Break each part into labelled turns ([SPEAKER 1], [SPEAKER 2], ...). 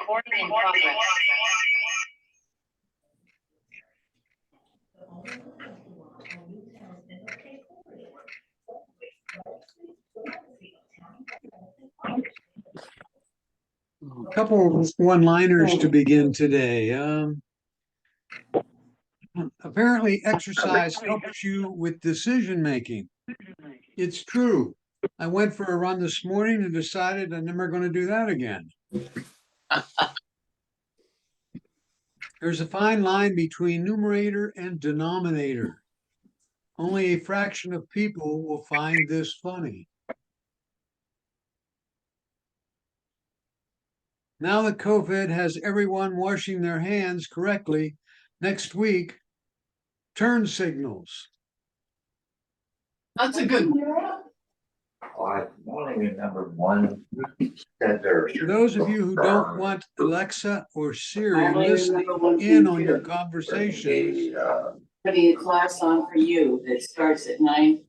[SPEAKER 1] Recording in progress.
[SPEAKER 2] A couple one-liners to begin today. Apparently, exercise helps you with decision making. It's true. I went for a run this morning and decided I'm never going to do that again. There's a fine line between numerator and denominator. Only a fraction of people will find this funny. Now that COVID has everyone washing their hands correctly, next week, turn signals.
[SPEAKER 1] That's a good one.
[SPEAKER 3] I only remember one that there.
[SPEAKER 2] For those of you who don't want Alexa or Siri listening in on your conversations,
[SPEAKER 1] Putting a class on for you that starts at 9.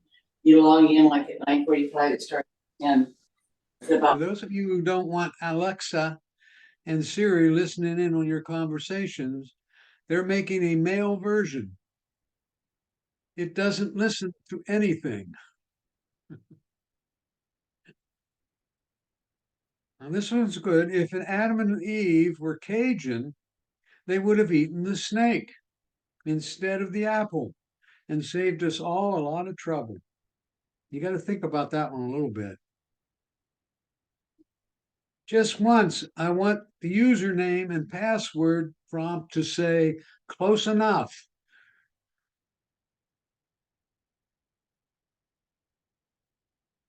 [SPEAKER 1] You log in like at 9:45. It starts at 10. It's
[SPEAKER 2] for
[SPEAKER 1] about
[SPEAKER 2] those of you who don't want Alexa and Siri listening in on your conversations, they're making a male version. It doesn't listen to anything. Now, this one's good. If Adam and Eve were Cajun, they would have eaten the snake instead of the apple and saved us all a lot of trouble. You got to think about that one a little bit. Just once, I want the username and password prompt to say close enough.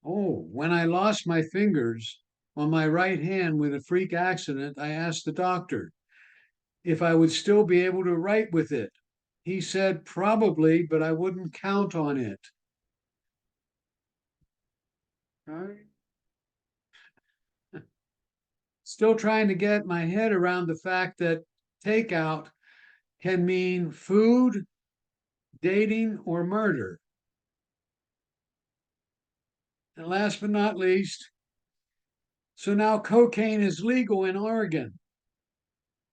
[SPEAKER 2] Oh, when I lost my fingers on my right hand with a freak accident, I asked the doctor if I would still be able to write with it. He said probably, but I wouldn't count on it. All right. Still trying to get my head around the fact that takeout can mean food, dating, or murder. And last but not least, so now cocaine is legal in Oregon,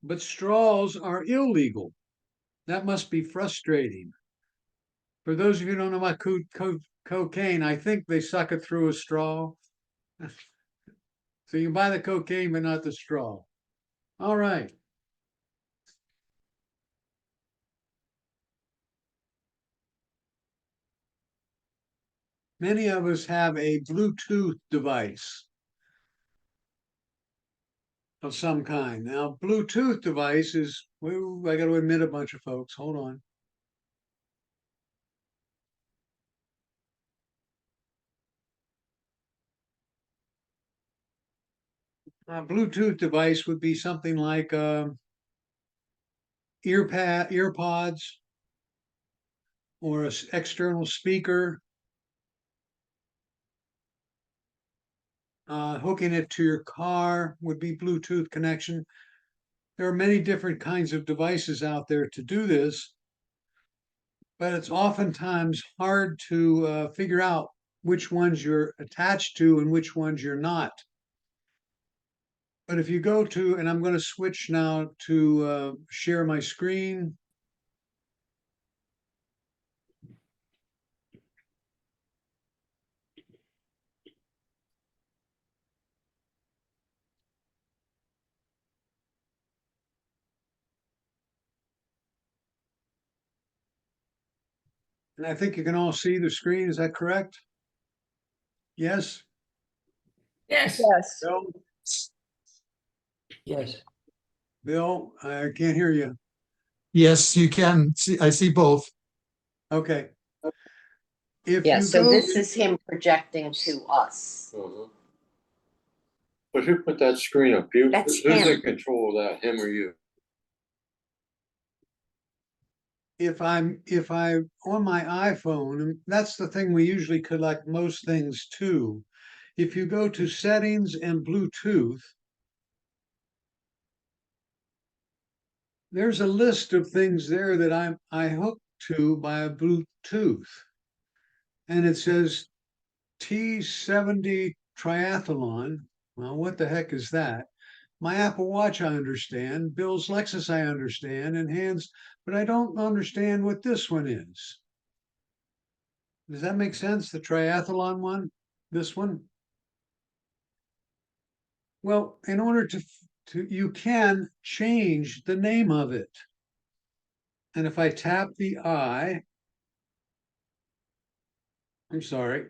[SPEAKER 2] but straws are illegal. That must be frustrating. For those of you who don't know about cocaine, I think they suck it through a straw. So you buy the cocaine, but not the straw. All right. Many of us have a Bluetooth device of some kind. Now, Bluetooth device is, I got to admit a bunch of folks. Hold on. A Bluetooth device would be something like earpods or an external speaker. Hooking it to your car would be Bluetooth connection. There are many different kinds of devices out there to do this, but it's oftentimes hard to figure out which ones you're attached to and which ones you're not. But if you go to, and I'm going to switch now to share my screen. And I think you can all see the screen. Is that correct? Yes?
[SPEAKER 1] Yes.
[SPEAKER 4] Yes.
[SPEAKER 2] Bill?
[SPEAKER 5] Yes.
[SPEAKER 2] Bill, I can't hear you.
[SPEAKER 6] Yes, you can see. I see both.
[SPEAKER 2] Okay. If
[SPEAKER 4] Yeah,
[SPEAKER 2] you
[SPEAKER 4] so
[SPEAKER 2] go
[SPEAKER 4] this is him projecting to us.
[SPEAKER 3] But who put that screen up? You,
[SPEAKER 4] That's
[SPEAKER 3] who's
[SPEAKER 4] him.
[SPEAKER 3] in control of that, him or you?
[SPEAKER 2] if I on my iPhone, and that's the thing we usually collect most things to. If you go to settings and Bluetooth, there's a list of things there that I hooked to by a Bluetooth. And it says T70 triathlon. Well, what the heck is that? My Apple Watch, I understand. Bill's Lexus, I understand. And hands, but I don't understand what this one is. Does that make sense? The triathlon one? This one? Well, in order you can change the name of it. And if I tap the I, I'm sorry,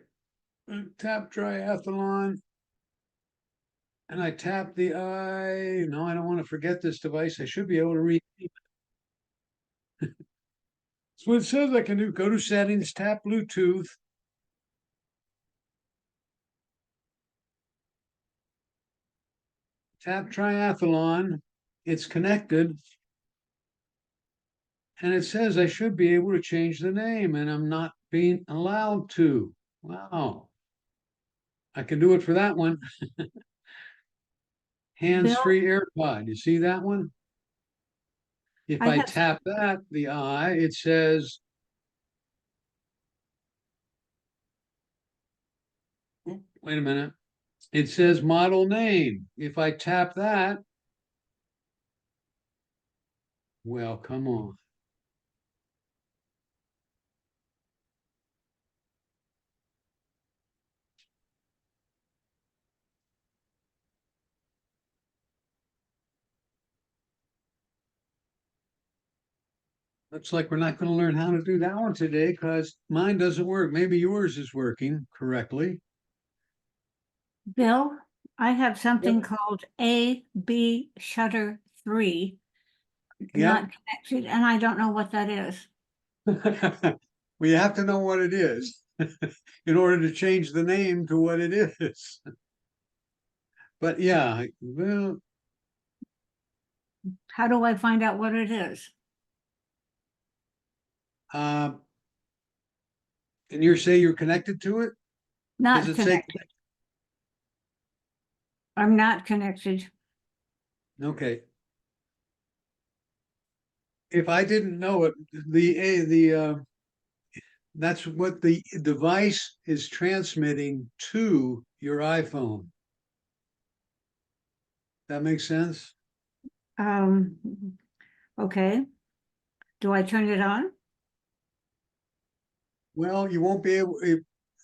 [SPEAKER 2] tap triathlon, and I tap the I. No, I don't want to forget this device. I should be able to read. So it says I can do. Go to settings, tap Bluetooth. Tap triathlon. It's connected. And it says I should be able to change the name, and I'm not being allowed to. Wow. I can do it for that one. Hands-free AirPod. You see that one? If
[SPEAKER 5] I
[SPEAKER 2] I
[SPEAKER 5] have-
[SPEAKER 2] tap that, the I, it says, wait a minute. It says model name. If I tap that, well, come on. Looks like we're not going to learn how to do that one today because mine doesn't work. Maybe yours is working correctly.
[SPEAKER 5] Bill, I have something called A-B Shutter 3,
[SPEAKER 2] Yeah.
[SPEAKER 5] not connected, and I don't know what that is.
[SPEAKER 2] We have to know what it is in order to change the name to what it is. But yeah, well,
[SPEAKER 5] How do I find out what it is?
[SPEAKER 2] and you say you're connected to it?
[SPEAKER 5] Not
[SPEAKER 2] Does it say?
[SPEAKER 5] connected. I'm not connected.
[SPEAKER 2] Okay. If I didn't know it, the that's what the device is transmitting to your iPhone. That makes sense?
[SPEAKER 5] Okay. Do I turn it on?
[SPEAKER 2] Well, you won't be able,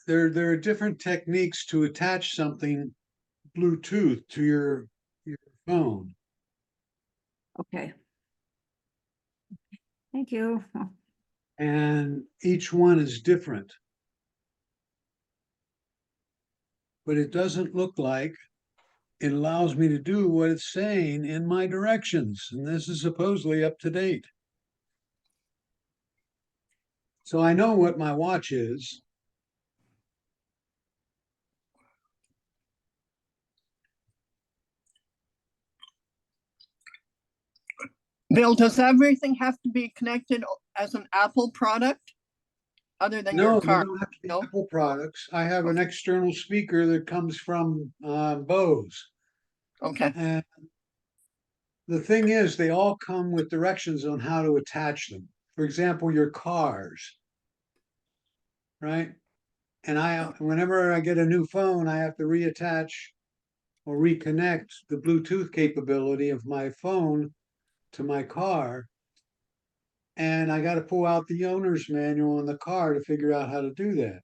[SPEAKER 2] there are different techniques to attach something Bluetooth to your phone.
[SPEAKER 5] Okay. Thank you.
[SPEAKER 2] And each one is different. But it doesn't look like it allows me to do what it's saying in my directions. And this is supposedly up to date. So I know what my watch is.
[SPEAKER 7] Bill, does everything have to be connected as an Apple product? Other than
[SPEAKER 2] No,
[SPEAKER 7] your
[SPEAKER 2] they
[SPEAKER 7] car?
[SPEAKER 2] don't have to be
[SPEAKER 7] No?
[SPEAKER 2] Apple products. I have an external speaker that comes from Bose.
[SPEAKER 7] Okay,
[SPEAKER 2] And the thing is, they all come with directions on how to attach them. For example, your cars, right? And whenever I get a new phone, I have to reattach or reconnect the Bluetooth capability of my phone to my car. And I got to pull out the owner's manual in the car to figure out how to do that.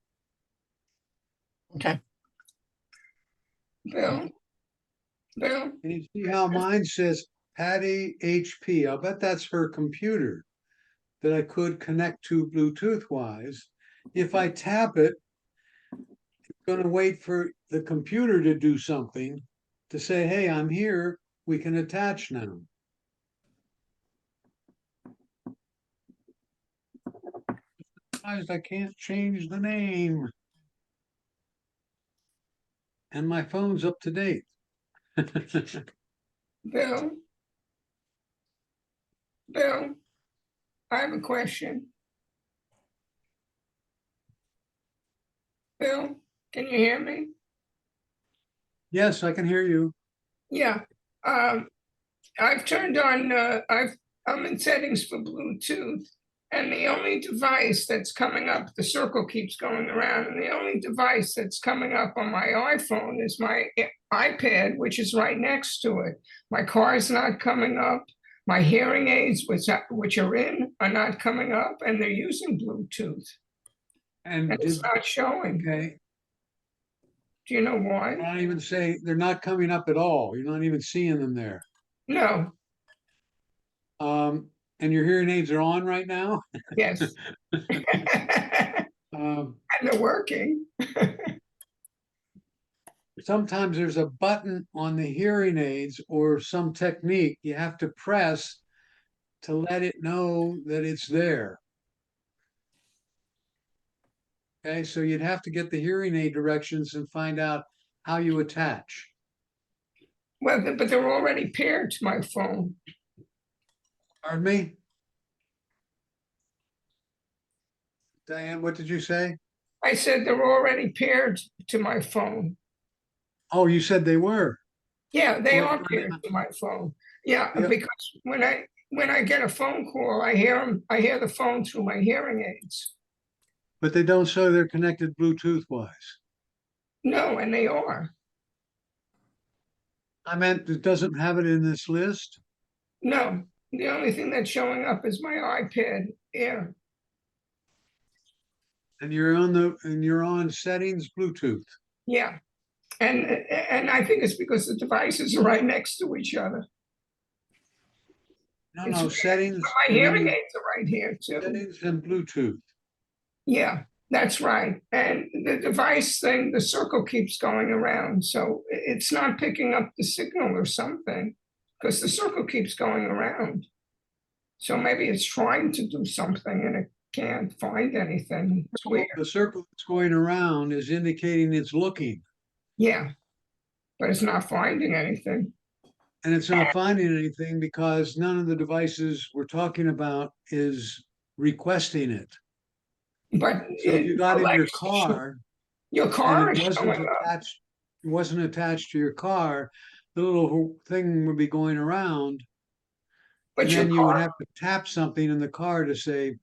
[SPEAKER 7] okay. Bill? Bill?
[SPEAKER 2] And you see how mine says Patty HP. I'll bet that's her computer that I could connect to Bluetooth wise. If I tap it, it's going to wait for the computer to do something to say, hey, I'm here. We can attach now. I can't change the name. And my phone's up to date.
[SPEAKER 8] Bill? Bill, I have a question. Bill, can you hear me?
[SPEAKER 2] Yes, I can hear you.
[SPEAKER 8] Yeah, I've turned on, I'm in settings for Bluetooth, And the only device that's coming up, the circle keeps going around, and the only device that's coming up on my iPhone is my iPad, which is right next to it. My car's not coming up. My hearing aids, which are in, are not coming up, and they're using Bluetooth,
[SPEAKER 2] And
[SPEAKER 8] and it's not showing.
[SPEAKER 2] okay,
[SPEAKER 8] Do you know why?
[SPEAKER 2] not even say, they're not coming up at all. You're not even seeing them there.
[SPEAKER 8] No,
[SPEAKER 2] And your hearing aids are on right now?
[SPEAKER 8] yes. And
[SPEAKER 2] Um,
[SPEAKER 8] they're working.
[SPEAKER 2] sometimes there's a button on the hearing aids or some technique you have to press to let it know that it's there. Okay, so you'd have to get the hearing aid directions and find out how you attach.
[SPEAKER 8] Well, but they're already paired to my phone.
[SPEAKER 2] Pardon me? Diane, what did you say?
[SPEAKER 8] I said they're already paired to my phone.
[SPEAKER 2] Oh, you said they were.
[SPEAKER 8] Yeah, they
[SPEAKER 2] Well,
[SPEAKER 8] are paired to my phone. Yeah,
[SPEAKER 2] Yeah.
[SPEAKER 8] because when I get a phone call, I hear the phone through my hearing aids.
[SPEAKER 2] But they don't show they're connected Bluetooth wise.
[SPEAKER 8] No, and they are.
[SPEAKER 2] I meant it doesn't have it in this list.
[SPEAKER 8] No, the only thing that's showing up is my iPad Air.
[SPEAKER 2] And you're on settings Bluetooth.
[SPEAKER 8] Yeah, and I think it's because the devices are right next to each other.
[SPEAKER 2] No,
[SPEAKER 8] It's
[SPEAKER 2] no,
[SPEAKER 8] weird.
[SPEAKER 2] settings.
[SPEAKER 8] My hearing aids are right here too.
[SPEAKER 2] Settings and Bluetooth.
[SPEAKER 8] Yeah, that's right. And the device thing, the circle keeps going around. So it's not picking up the signal or something because the circle keeps going around. So maybe it's trying to do something and it can't find anything. It's weird.
[SPEAKER 2] The circle that's going around is indicating it's looking,
[SPEAKER 8] Yeah, but it's not finding anything.
[SPEAKER 2] and it's not finding anything because none of the devices we're talking about is requesting it.
[SPEAKER 8] But
[SPEAKER 2] So if you got in your
[SPEAKER 8] Alexa,
[SPEAKER 2] car
[SPEAKER 8] your
[SPEAKER 2] and
[SPEAKER 8] car
[SPEAKER 2] it
[SPEAKER 8] is
[SPEAKER 2] wasn't
[SPEAKER 8] showing up.
[SPEAKER 2] attached, it wasn't attached to your car, the little thing would be going around,
[SPEAKER 8] But
[SPEAKER 2] and
[SPEAKER 8] your
[SPEAKER 2] then you would
[SPEAKER 8] car,
[SPEAKER 2] have to tap something in the car to say,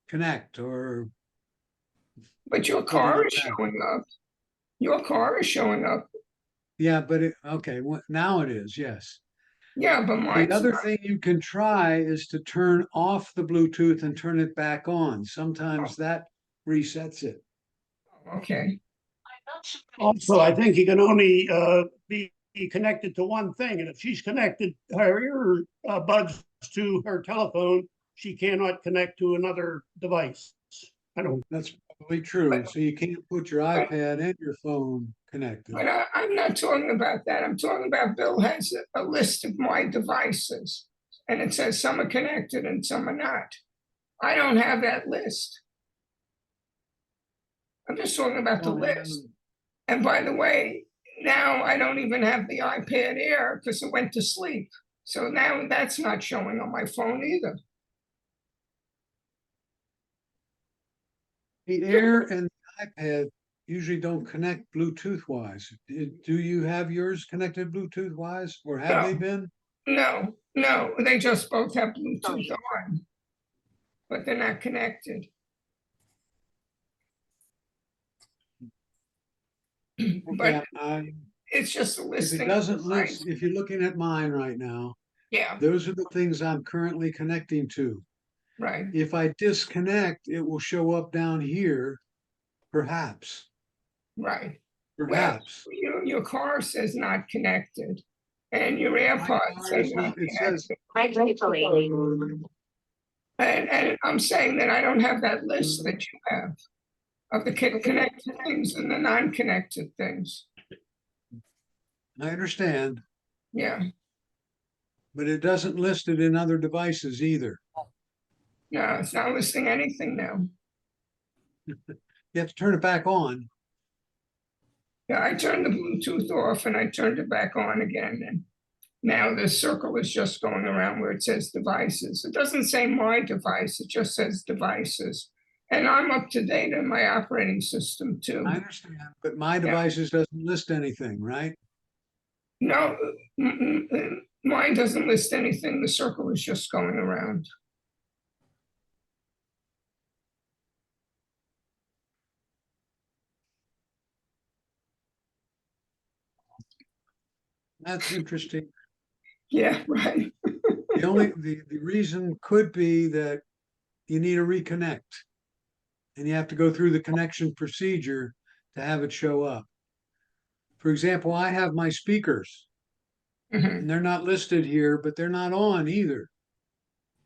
[SPEAKER 2] connect or
[SPEAKER 8] but your
[SPEAKER 2] something
[SPEAKER 8] car
[SPEAKER 2] like
[SPEAKER 8] is
[SPEAKER 2] that.
[SPEAKER 8] showing up. Your car is showing up.
[SPEAKER 2] Yeah, but okay, now it is, yes.
[SPEAKER 8] Yeah, but
[SPEAKER 2] The
[SPEAKER 8] mine's
[SPEAKER 2] other
[SPEAKER 8] not.
[SPEAKER 2] thing you can try is to turn off the Bluetooth and turn it back on. Sometimes that resets it.
[SPEAKER 8] Okay.
[SPEAKER 9] Also, I think you can only be connected to one thing, and if she's connected her earbuds to her telephone, she cannot connect to another device. I don't.
[SPEAKER 2] That's probably true. So you can't put your iPad and your phone connected.
[SPEAKER 8] But I'm not talking about that. I'm talking about Bill has a list of my devices, and it says some are connected and some are not. I don't have that list. I'm just talking about the list. And by the way, now I don't even have the iPad Air because it went to sleep. So now that's not showing on my phone either.
[SPEAKER 2] The Air and the iPad usually don't connect Bluetooth wise. Do you have yours connected Bluetooth wise, or have they
[SPEAKER 8] No.
[SPEAKER 2] been?
[SPEAKER 8] No, they just both have Bluetooth on, but they're not connected.
[SPEAKER 2] Okay,
[SPEAKER 8] But it's just a
[SPEAKER 2] if
[SPEAKER 8] listing.
[SPEAKER 2] it doesn't list, if you're looking at mine right now,
[SPEAKER 8] Yeah,
[SPEAKER 2] those are the things I'm currently connecting to.
[SPEAKER 8] right.
[SPEAKER 2] If I disconnect, it will show up down here, perhaps,
[SPEAKER 8] Right. Well,
[SPEAKER 2] perhaps.
[SPEAKER 8] your car says not connected, and your
[SPEAKER 2] My
[SPEAKER 8] AirPods
[SPEAKER 2] car
[SPEAKER 8] say
[SPEAKER 2] is
[SPEAKER 8] not
[SPEAKER 2] not- It says,
[SPEAKER 8] connected. And I'm saying that I don't have that list that you have of the connected things and the non-connected things.
[SPEAKER 2] I understand,
[SPEAKER 8] Yeah,
[SPEAKER 2] but it doesn't list it in other devices either.
[SPEAKER 8] no, it's not listing anything now.
[SPEAKER 2] You have to turn it back on.
[SPEAKER 8] Yeah, I turned the Bluetooth off and I turned it back on again, and now the circle is just going around where it says devices. It doesn't say my device, it just says devices. And I'm up to date in my operating system too.
[SPEAKER 2] I understand, but my devices doesn't list anything, right?
[SPEAKER 8] No, mine doesn't list anything. The circle is just going around.
[SPEAKER 2] That's interesting.
[SPEAKER 8] Yeah, right.
[SPEAKER 2] The reason could be that you need to reconnect. And you have to go through the connection procedure to have it show up. For example, I have my speakers
[SPEAKER 8] Mhm.
[SPEAKER 2] and they're not listed here, but they're not on either.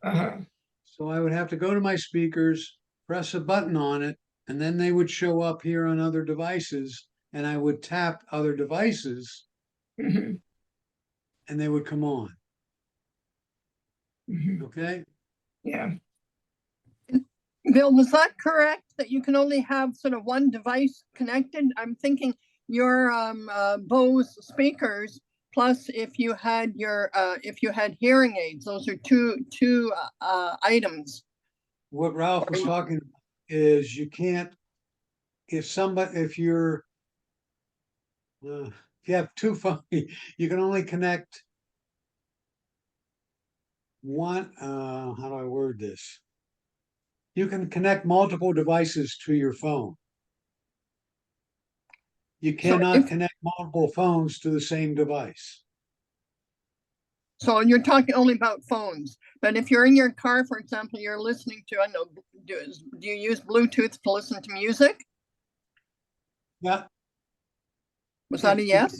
[SPEAKER 8] Uh-huh.
[SPEAKER 2] So I would have to go to my speakers, press a button on it, and then they would show up here on other devices. And I would tap other devices
[SPEAKER 8] Mhm.
[SPEAKER 2] and they would come on.
[SPEAKER 8] Mhm.
[SPEAKER 2] Okay.
[SPEAKER 8] Yeah.
[SPEAKER 7] Bill, was that correct that you can only have sort of one device connected? I'm thinking your Bose speakers, plus if you had hearing aids, those are two items.
[SPEAKER 2] What Ralph was talking about is you can't, if you're, if you have two phones, you can only connect one, how do I word this? You can connect multiple devices to your phone. You
[SPEAKER 7] So
[SPEAKER 2] cannot
[SPEAKER 7] if,
[SPEAKER 2] connect multiple phones to the same device.
[SPEAKER 7] so you're talking only about phones, but if you're in your car, for example, you're listening to, I don't know, do you use Bluetooth to listen to music?
[SPEAKER 2] Yeah,
[SPEAKER 7] Was that a
[SPEAKER 2] it,
[SPEAKER 7] yes?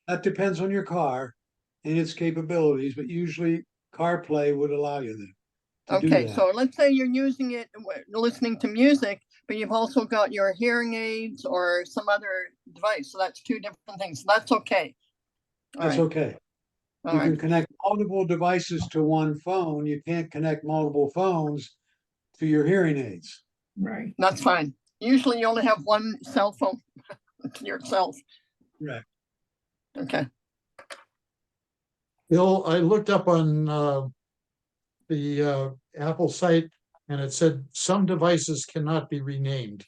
[SPEAKER 2] that depends on your car and its capabilities, but usually CarPlay would allow you to do
[SPEAKER 7] Okay,
[SPEAKER 2] that.
[SPEAKER 7] so let's say you're using it, listening to music, but you've also got your hearing aids or some other device. So that's two different things. That's okay. All
[SPEAKER 2] That's
[SPEAKER 7] right,
[SPEAKER 2] okay.
[SPEAKER 7] all
[SPEAKER 2] You
[SPEAKER 7] right.
[SPEAKER 2] can connect multiple devices to one phone. You can't connect multiple phones to your hearing aids.
[SPEAKER 8] Right.
[SPEAKER 7] That's fine. Usually you only have one cell phone to yourself.
[SPEAKER 2] Correct.
[SPEAKER 7] Okay.
[SPEAKER 6] Bill, I looked up on the Apple site and it said some devices cannot be renamed.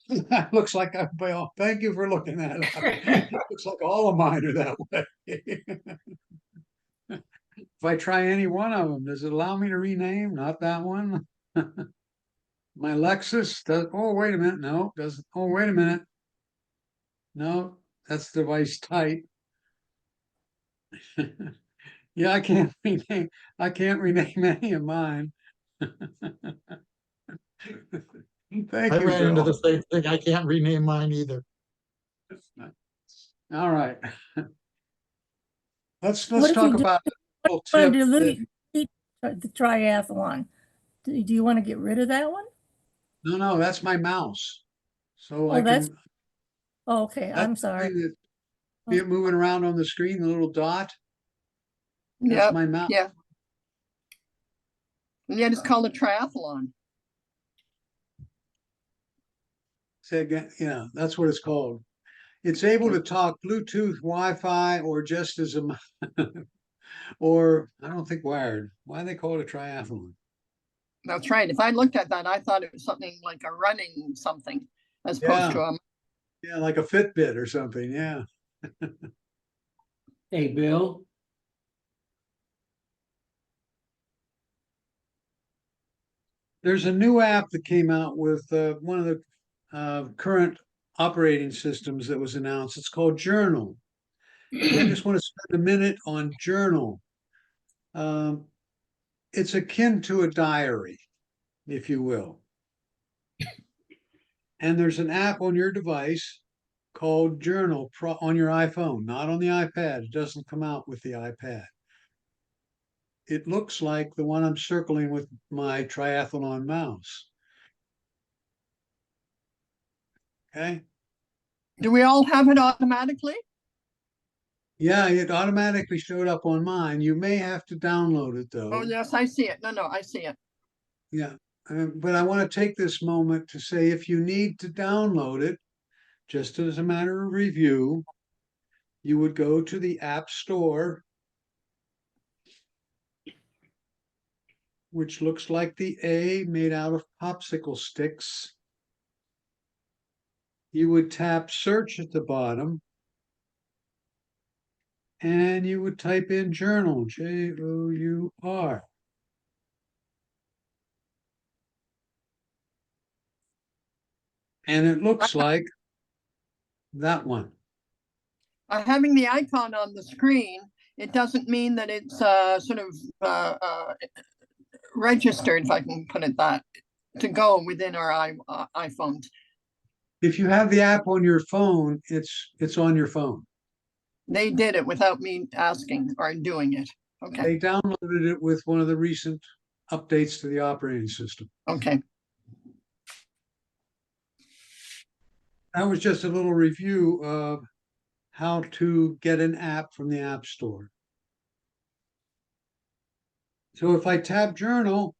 [SPEAKER 2] That looks like well, thank you for looking that up. Looks like all of mine are that way. If I try any one of them, does it allow me to rename? Not that one. My Lexus does. Oh, wait a minute. No, doesn't. Oh, wait a minute. No, that's device type. Yeah, I can't rename. I can't rename any of mine. Thank
[SPEAKER 6] I
[SPEAKER 2] you,
[SPEAKER 6] ran into the
[SPEAKER 2] Bill.
[SPEAKER 6] same thing. I can't rename mine either.
[SPEAKER 2] All right. Let's
[SPEAKER 5] What if
[SPEAKER 2] talk
[SPEAKER 5] you do
[SPEAKER 2] about a little
[SPEAKER 5] want
[SPEAKER 2] tip.
[SPEAKER 5] to
[SPEAKER 2] that-
[SPEAKER 5] delete the triathlon? Do you want to get rid of that one?
[SPEAKER 2] No, that's my mouse. So I
[SPEAKER 5] Oh, that's,
[SPEAKER 2] can,
[SPEAKER 5] oh, okay,
[SPEAKER 2] that's
[SPEAKER 5] I'm
[SPEAKER 2] the
[SPEAKER 5] sorry.
[SPEAKER 2] thing that see it moving around on the screen, the little dot. That's
[SPEAKER 7] Yep.
[SPEAKER 2] my mouse.
[SPEAKER 7] Yeah. And yet it's called a triathlon.
[SPEAKER 2] Say again, yeah, that's what it's called. It's able to talk Bluetooth, Wi-Fi, or just as a, or I don't think wired. Why they call it a triathlon?
[SPEAKER 7] That's right. If I looked at that, I thought it was something like a running something as opposed
[SPEAKER 2] Yeah,
[SPEAKER 7] to a.
[SPEAKER 2] yeah, like a Fitbit or something. Yeah.
[SPEAKER 10] Hey, Bill,
[SPEAKER 2] There's a new app that came out with one of the current operating systems that was announced. It's called Journal. And I just want to spend a minute on Journal. Um, it's akin to a diary, if you will. And there's an app on your device called Journal on your iPhone, not on the iPad. It doesn't come out with the iPad. It looks like the one I'm circling with my triathlon mouse. Okay.
[SPEAKER 7] Do we all have it automatically?
[SPEAKER 2] Yeah, it automatically showed up on mine. You may have to download it
[SPEAKER 7] Oh,
[SPEAKER 2] though.
[SPEAKER 7] yes, I see it. No, I see it.
[SPEAKER 2] Yeah. But I want to take this moment to say if you need to download it, just as a matter of review, you would go to the App Store, which looks like the A made out of popsicle sticks. You would tap search at the bottom and you would type in journal, Jour. And it looks like that one.
[SPEAKER 7] Having the icon on the screen, it doesn't mean that it's sort of registered, if I can put it that, to go within our iPhones.
[SPEAKER 2] If you have the app on your phone, it's on your phone.
[SPEAKER 7] They did it without me asking or doing it. Okay,
[SPEAKER 2] They downloaded it with one of the recent updates to the operating system.
[SPEAKER 7] okay.
[SPEAKER 2] That was just a little review of how to get an app from the App Store. So if I tap Journal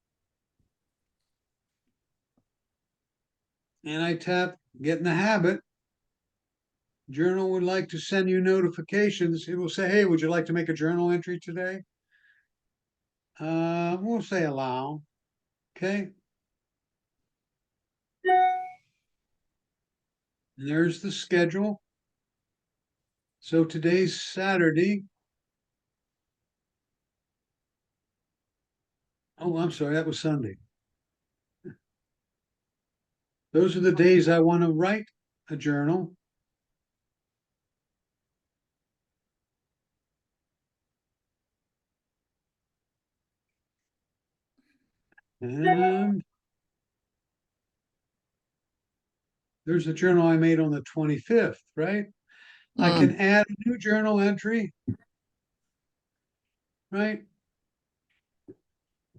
[SPEAKER 2] and I tap Get in the Habit, Journal would like to send you notifications. It will say, hey, would you like to make a journal entry today? We'll say allow. Okay. And there's the schedule. So today's Saturday. Oh, I'm sorry, that was Sunday. Those are the days I want to write a journal. And there's a journal I made on the 25th, right? I can add a new journal entry, right?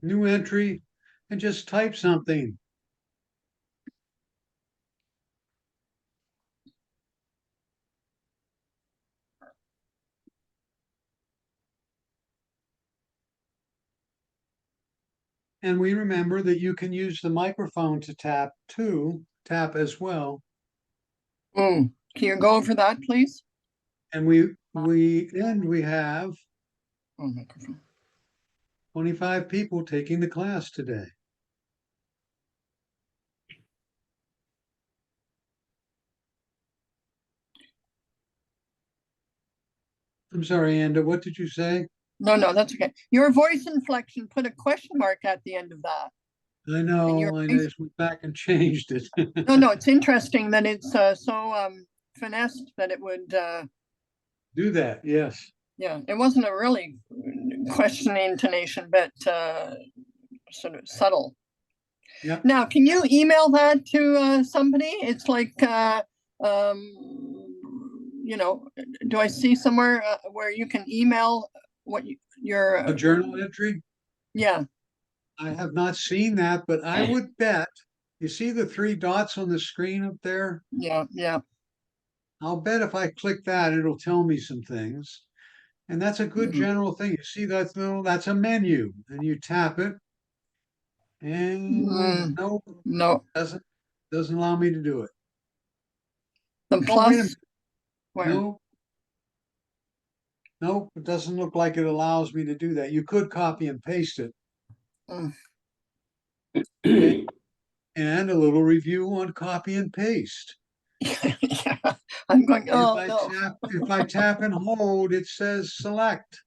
[SPEAKER 2] New entry, and just type something. And we remember that you can use the microphone to tap too, tap as well.
[SPEAKER 7] Can you go over that, please?
[SPEAKER 2] And we have
[SPEAKER 7] Oh, microphone.
[SPEAKER 2] 25 people taking the class today. I'm sorry, Anda, what did you say?
[SPEAKER 7] No, that's okay. Your voice inflection put a question mark at the end of that.
[SPEAKER 2] I know,
[SPEAKER 7] your
[SPEAKER 2] I
[SPEAKER 7] face-
[SPEAKER 2] just went back and changed it.
[SPEAKER 7] No, it's interesting that it's so finessed that it would
[SPEAKER 2] Do that, yes.
[SPEAKER 7] yeah, it wasn't a really questioning intonation, but sort of subtle.
[SPEAKER 2] Yeah.
[SPEAKER 7] Now, can you email that to somebody? It's like you know, do I see somewhere where you can email what your
[SPEAKER 2] A journal entry?
[SPEAKER 7] yeah.
[SPEAKER 2] I have not seen that, but I would bet, you see the 3 dots on the screen up there?
[SPEAKER 7] Yeah.
[SPEAKER 2] I'll bet if I click that, it'll tell me some things. And that's a good general thing. You see that's a menu, and you tap it. And
[SPEAKER 7] No,
[SPEAKER 2] doesn't allow me to do it.
[SPEAKER 7] the
[SPEAKER 2] Oh, wait a
[SPEAKER 7] plus
[SPEAKER 2] minute.
[SPEAKER 7] where?
[SPEAKER 2] Nope, it doesn't look like it allows me to do that. You could copy and paste it.
[SPEAKER 7] Mm.
[SPEAKER 2] Okay. And a little review on copy and paste.
[SPEAKER 7] Yeah, I'm going, oh no.
[SPEAKER 2] If I tap and hold, it says select.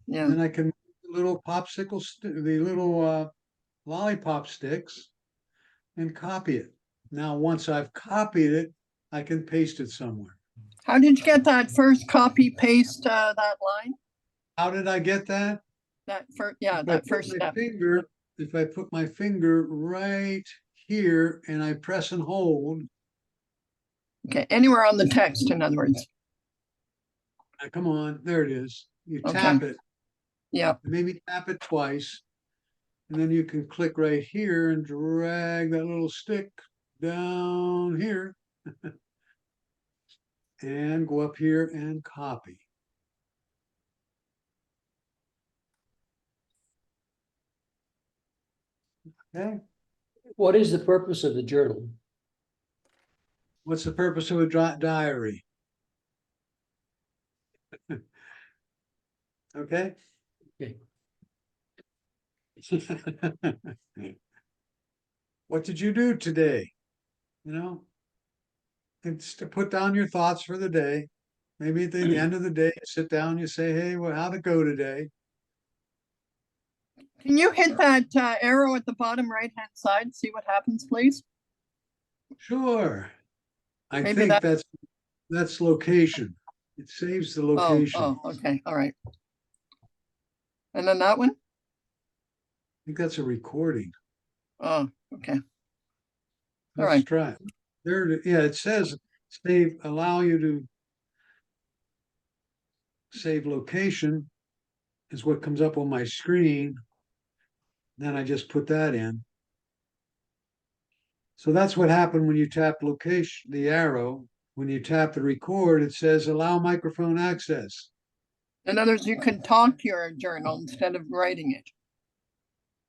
[SPEAKER 7] Yeah.
[SPEAKER 2] Then I can move the little the little lollipop sticks and copy it. Now, once I've copied it, I can paste it somewhere.
[SPEAKER 7] How did you get that first copy paste that line?
[SPEAKER 2] How did I get that?
[SPEAKER 7] That first, yeah,
[SPEAKER 2] If
[SPEAKER 7] that first step.
[SPEAKER 2] If I put my finger right here and I press and hold,
[SPEAKER 7] Okay, anywhere on the text, in other words.
[SPEAKER 2] come on, there it is. You
[SPEAKER 7] Okay.
[SPEAKER 2] tap it,
[SPEAKER 7] Yeah.
[SPEAKER 2] maybe tap it twice, and then you can click right here and drag that little stick down here and go up here and copy. Okay.
[SPEAKER 10] What is the purpose of the journal?
[SPEAKER 2] What's the purpose of a diary? Okay.
[SPEAKER 10] Okay.
[SPEAKER 2] What did you do today? You know, it's to put down your thoughts for the day. Maybe at the end of the day, you sit down, you say, hey, well, how'd it go today?
[SPEAKER 7] Can you hit that arrow at the bottom right-hand side, see what happens, please?
[SPEAKER 2] Sure. I
[SPEAKER 7] Maybe
[SPEAKER 2] think that's location. It saves the
[SPEAKER 7] Oh,
[SPEAKER 2] location. I
[SPEAKER 7] okay, all right. And then that one?
[SPEAKER 2] think that's a recording.
[SPEAKER 7] Oh, okay. All
[SPEAKER 2] Let's
[SPEAKER 7] right.
[SPEAKER 2] try it. There, yeah, it says save, allow you to save location is what comes up on my screen. Then I just put that in. So that's what happened when you tap location, the arrow. When you tap the record, it says allow microphone access.
[SPEAKER 7] In other words, you can talk to your journal instead of writing it.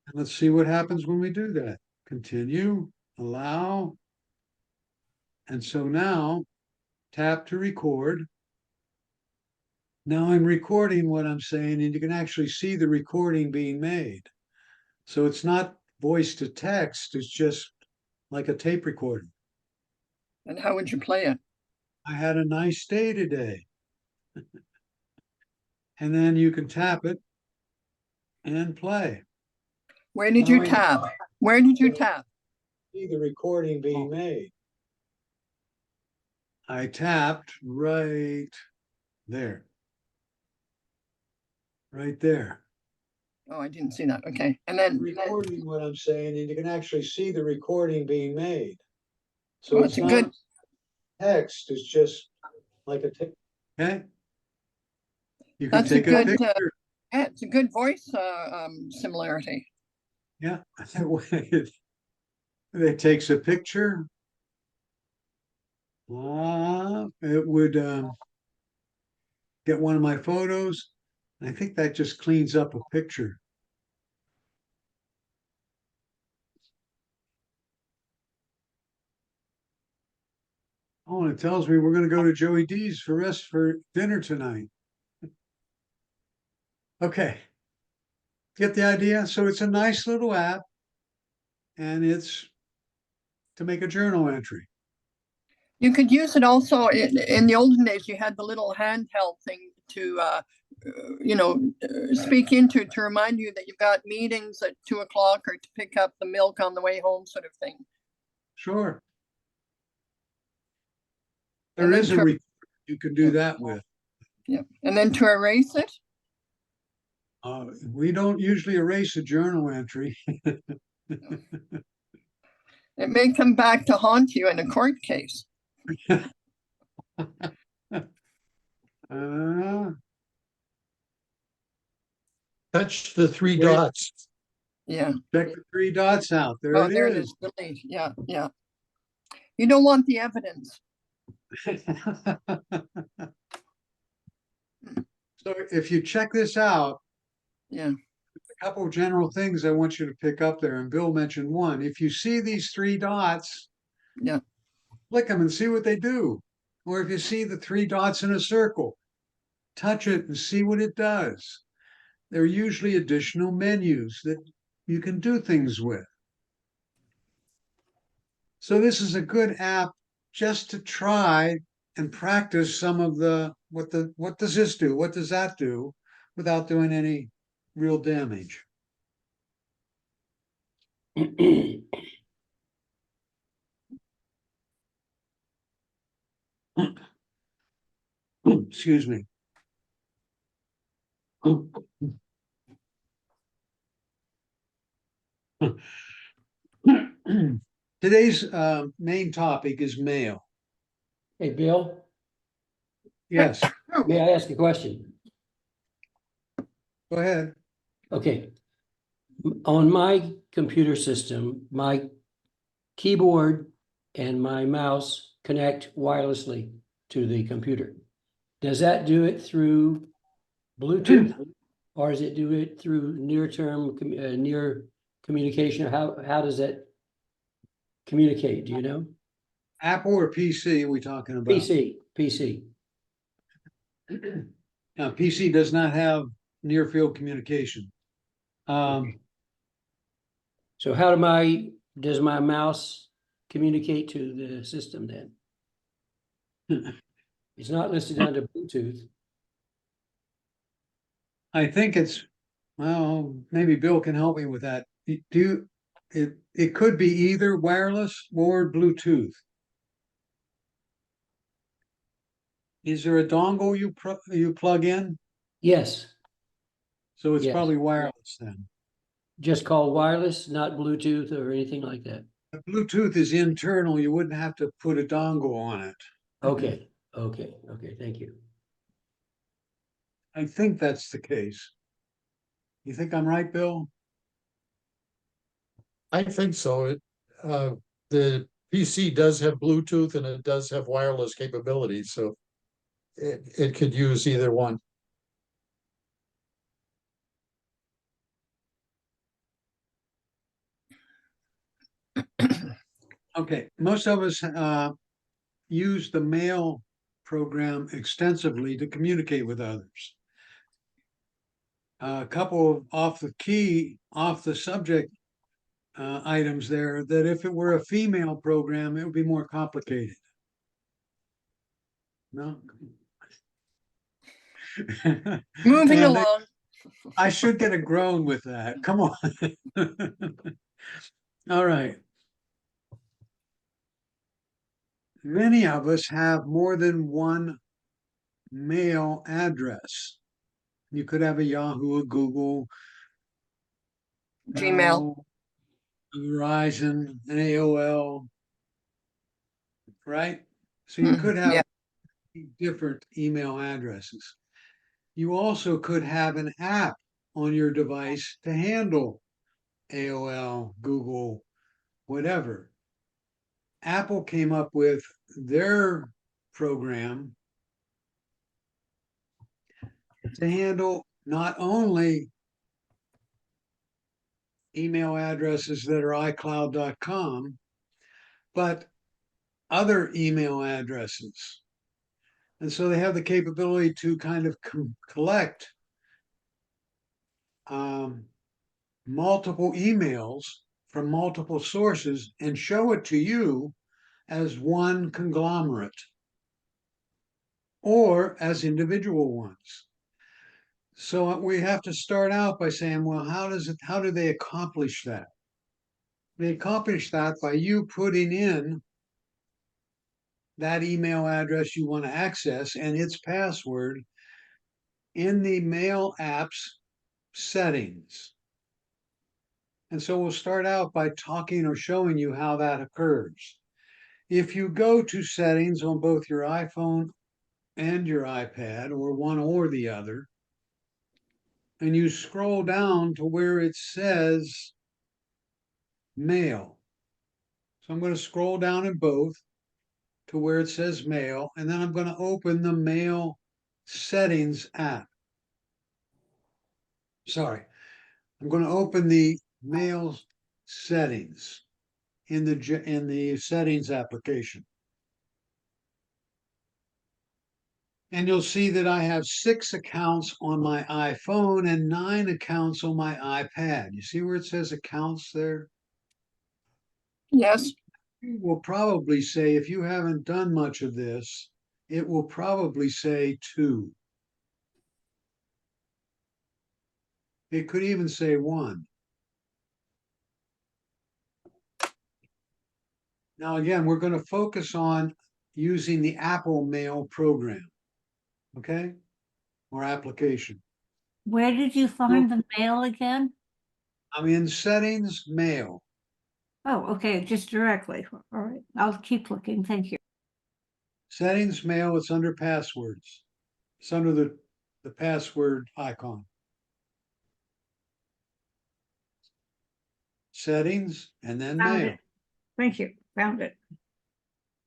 [SPEAKER 2] And let's see what happens when we do that. Continue, allow. And so now tap to record. Now I'm recording what I'm saying, and you can actually see the recording being made. So it's not voice to text, it's just like a tape recording.
[SPEAKER 7] And how would you play it?
[SPEAKER 2] I had a nice day today. And then you can tap it and play.
[SPEAKER 7] Where did you
[SPEAKER 2] Now I
[SPEAKER 7] tap? Where did you tap?
[SPEAKER 2] see the recording being made. I tapped right there. Right there.
[SPEAKER 7] Oh, I didn't see that. Okay. And then,
[SPEAKER 2] Recording what I'm saying, and you can actually see the recording being made. So
[SPEAKER 7] well,
[SPEAKER 2] it's
[SPEAKER 7] it's a
[SPEAKER 2] not
[SPEAKER 7] good,
[SPEAKER 2] text, it's just like a tape. Okay? You can
[SPEAKER 7] that's a
[SPEAKER 2] take a
[SPEAKER 7] good,
[SPEAKER 2] picture.
[SPEAKER 7] yeah, it's a good voice similarity.
[SPEAKER 2] Yeah. It takes a picture. It would get one of my photos. I think that just cleans up a picture. Oh, and it tells me we're going to go to Joey D's for dinner tonight. Okay. Get the idea? So it's a nice little app, and it's to make a journal entry.
[SPEAKER 7] You could use it also in the olden days. You had the little handheld thing to, speak into to remind you that you've got meetings at 2 o'clock or to pick up the milk on the way home, sort of thing.
[SPEAKER 2] Sure.
[SPEAKER 7] And
[SPEAKER 2] There
[SPEAKER 7] then
[SPEAKER 2] is a you can do that with.
[SPEAKER 7] Yeah, and then to erase it.
[SPEAKER 2] We don't usually erase a journal entry.
[SPEAKER 7] It may come back to haunt you in a court case.
[SPEAKER 6] Touch the three
[SPEAKER 2] Wait.
[SPEAKER 6] dots.
[SPEAKER 7] Yeah.
[SPEAKER 2] Check the three dots out. There
[SPEAKER 7] Oh,
[SPEAKER 2] it
[SPEAKER 7] there it
[SPEAKER 2] is.
[SPEAKER 7] is. Delete. Yeah, yeah. You don't want the evidence.
[SPEAKER 2] So if you check this out,
[SPEAKER 7] Yeah.
[SPEAKER 2] a couple of general things I want you to pick up there, and Bill mentioned one. If you see these three dots,
[SPEAKER 7] Yeah.
[SPEAKER 2] click them and see what they do. Or if you see the three dots in a circle, touch it and see what it does. There are usually additional menus that you can do things with. So this is a good app just to try and practice some of what does this do? What does that do? Without doing any real damage. Excuse me. Today's main topic is mail.
[SPEAKER 10] Hey, Bill,
[SPEAKER 2] Yes,
[SPEAKER 10] may I ask a question?
[SPEAKER 2] go ahead.
[SPEAKER 10] Okay. On my computer system, my keyboard and my mouse connect wirelessly to the computer. Does that do it through Bluetooth? Or does it do it through near communication? How does that communicate? Do you know?
[SPEAKER 2] Apple or PC are we talking about?
[SPEAKER 10] PC.
[SPEAKER 2] Now, PC does not have near field communication.
[SPEAKER 10] So does my mouse communicate to the system then? It's not listed under Bluetooth.
[SPEAKER 2] I think well, maybe Bill can help me with that. It could be either wireless or Bluetooth. Is there a dongle you plug in?
[SPEAKER 10] Yes,
[SPEAKER 2] So it's
[SPEAKER 10] Yes.
[SPEAKER 2] probably wireless then.
[SPEAKER 10] just call wireless, not Bluetooth or anything like that.
[SPEAKER 2] Bluetooth is internal. You wouldn't have to put a dongle on it.
[SPEAKER 10] Okay, thank you.
[SPEAKER 2] I think that's the case. You think I'm right, Bill?
[SPEAKER 6] I think so. The PC does have Bluetooth and it does have wireless capabilities, so it could use either one.
[SPEAKER 2] Okay, most of us use the mail program extensively to communicate with others. A couple of off the subject items there, that if it were a female program, it would be more complicated. No?
[SPEAKER 7] Moving
[SPEAKER 2] And
[SPEAKER 7] along.
[SPEAKER 2] I should get a groan with that. Come on. All right. Many of us have more than one mail address. You could have a Yahoo, a Google,
[SPEAKER 7] Gmail.
[SPEAKER 2] Verizon, an AOL, right? So you could have
[SPEAKER 7] Yeah.
[SPEAKER 2] different email addresses. You also could have an app on your device to handle AOL, Google, whatever. Apple came up with their program to handle not only email addresses that are iCloud.com, but other email addresses. And so they have the capability to kind of collect multiple emails from multiple sources and show it to you as one conglomerate or as individual ones. So we have to start out by saying, well, how do they accomplish that? They accomplish that by you putting in that email address you want to access and its password in the mail app's settings. And so we'll start out by talking or showing you how that occurs. If you go to settings on both your iPhone and your iPad, or one or the other, and you scroll down to where it says mail. So I'm going to scroll down in both to where it says mail, and then I'm going to open the mail settings app. Sorry, I'm going to open the mail settings in the settings application. And you'll see that I have 6 accounts on my iPhone and 9 accounts on my iPad. You see where it says accounts there?
[SPEAKER 7] Yes.
[SPEAKER 2] It will probably say, if you haven't done much of this, it will probably say 2. It could even say 1. Now, again, we're going to focus on using the Apple Mail program, okay? Or application.
[SPEAKER 5] Where did you find the mail again?
[SPEAKER 2] I'm in settings, mail.
[SPEAKER 5] Oh, okay, just directly. All right, I'll keep looking. Thank you.
[SPEAKER 2] Settings, mail, it's under passwords. It's under the password icon. Settings, and then
[SPEAKER 5] Found
[SPEAKER 2] mail.
[SPEAKER 5] it. Thank you. Found it.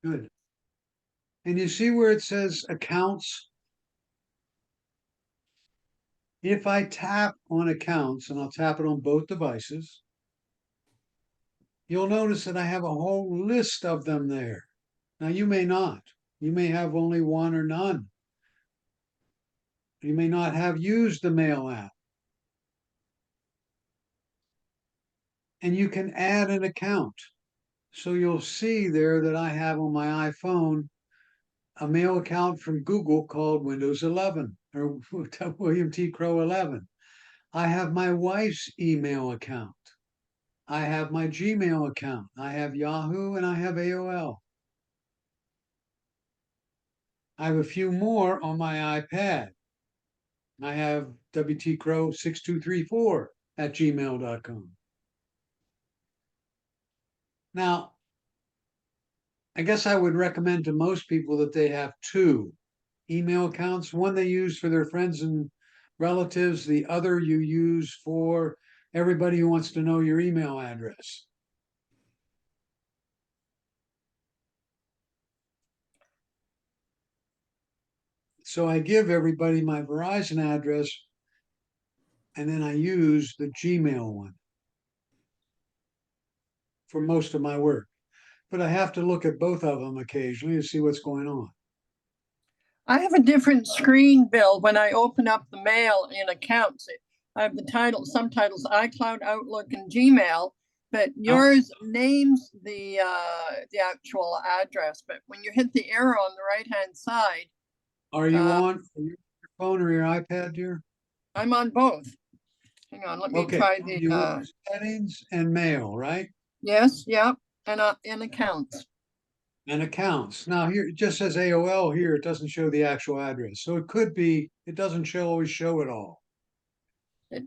[SPEAKER 2] Good. And you see where it says accounts? If I tap on accounts, and I'll tap it on both devices, you'll notice that I have a whole list of them there. Now, you may not. You may have only one or none. You may not have used the mail app. And you can add an account. So you'll see there that I have on my iPhone a mail account from Google called Windows 11 or William T. Crow 11. I have my wife's email account. I have my Gmail account. I have Yahoo and I have AOL. I have a few more on my iPad. I have WTCrow6234 @gmail.com. Now, I guess I would recommend to most people that they have two email accounts. One they use for their friends and relatives, the other you use for everybody who wants to know your email address. So I give everybody my Verizon address, and then I use the Gmail one for most of my work. But I have to look at both of them occasionally to see what's going on.
[SPEAKER 7] I have a different screen, Bill, when I open up the mail in accounts. I have the title, subtitles, iCloud, Outlook, and Gmail, but yours names the actual address. But when you hit the arrow on the right-hand side,
[SPEAKER 2] Are you on your phone or your iPad, dear?
[SPEAKER 7] I'm on both. Hang on, let me
[SPEAKER 2] Okay,
[SPEAKER 7] try
[SPEAKER 2] you
[SPEAKER 7] the,
[SPEAKER 2] settings and mail, right?
[SPEAKER 7] yes, yep, and in accounts.
[SPEAKER 2] And accounts. Now here, it just says AOL here. It doesn't show the actual address. So it could be, it doesn't always show it all.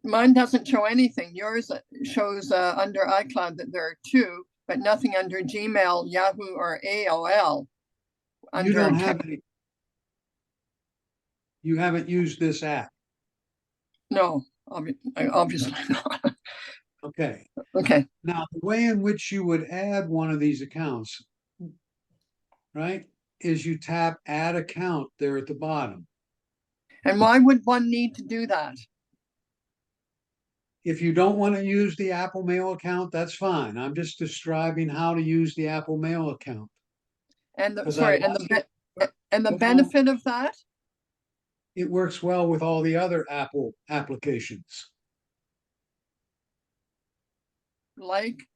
[SPEAKER 7] Mine doesn't show anything. Yours shows under iCloud that there are two, but nothing under Gmail, Yahoo, or AOL.
[SPEAKER 2] You
[SPEAKER 7] Under
[SPEAKER 2] don't
[SPEAKER 7] account.
[SPEAKER 2] have any. You haven't used this app.
[SPEAKER 7] No, obviously not.
[SPEAKER 2] Okay.
[SPEAKER 7] Okay,
[SPEAKER 2] Now, the way in which you would add one of these accounts, right, is you tap add account there at the bottom.
[SPEAKER 7] and why would one need to do that?
[SPEAKER 2] If you don't want to use the Apple Mail account, that's fine. I'm just describing how to use the Apple Mail account.
[SPEAKER 7] And the,
[SPEAKER 2] 'Cause
[SPEAKER 7] sorry, and the benefit of that?
[SPEAKER 2] It works well with all the other Apple applications.
[SPEAKER 7] Like,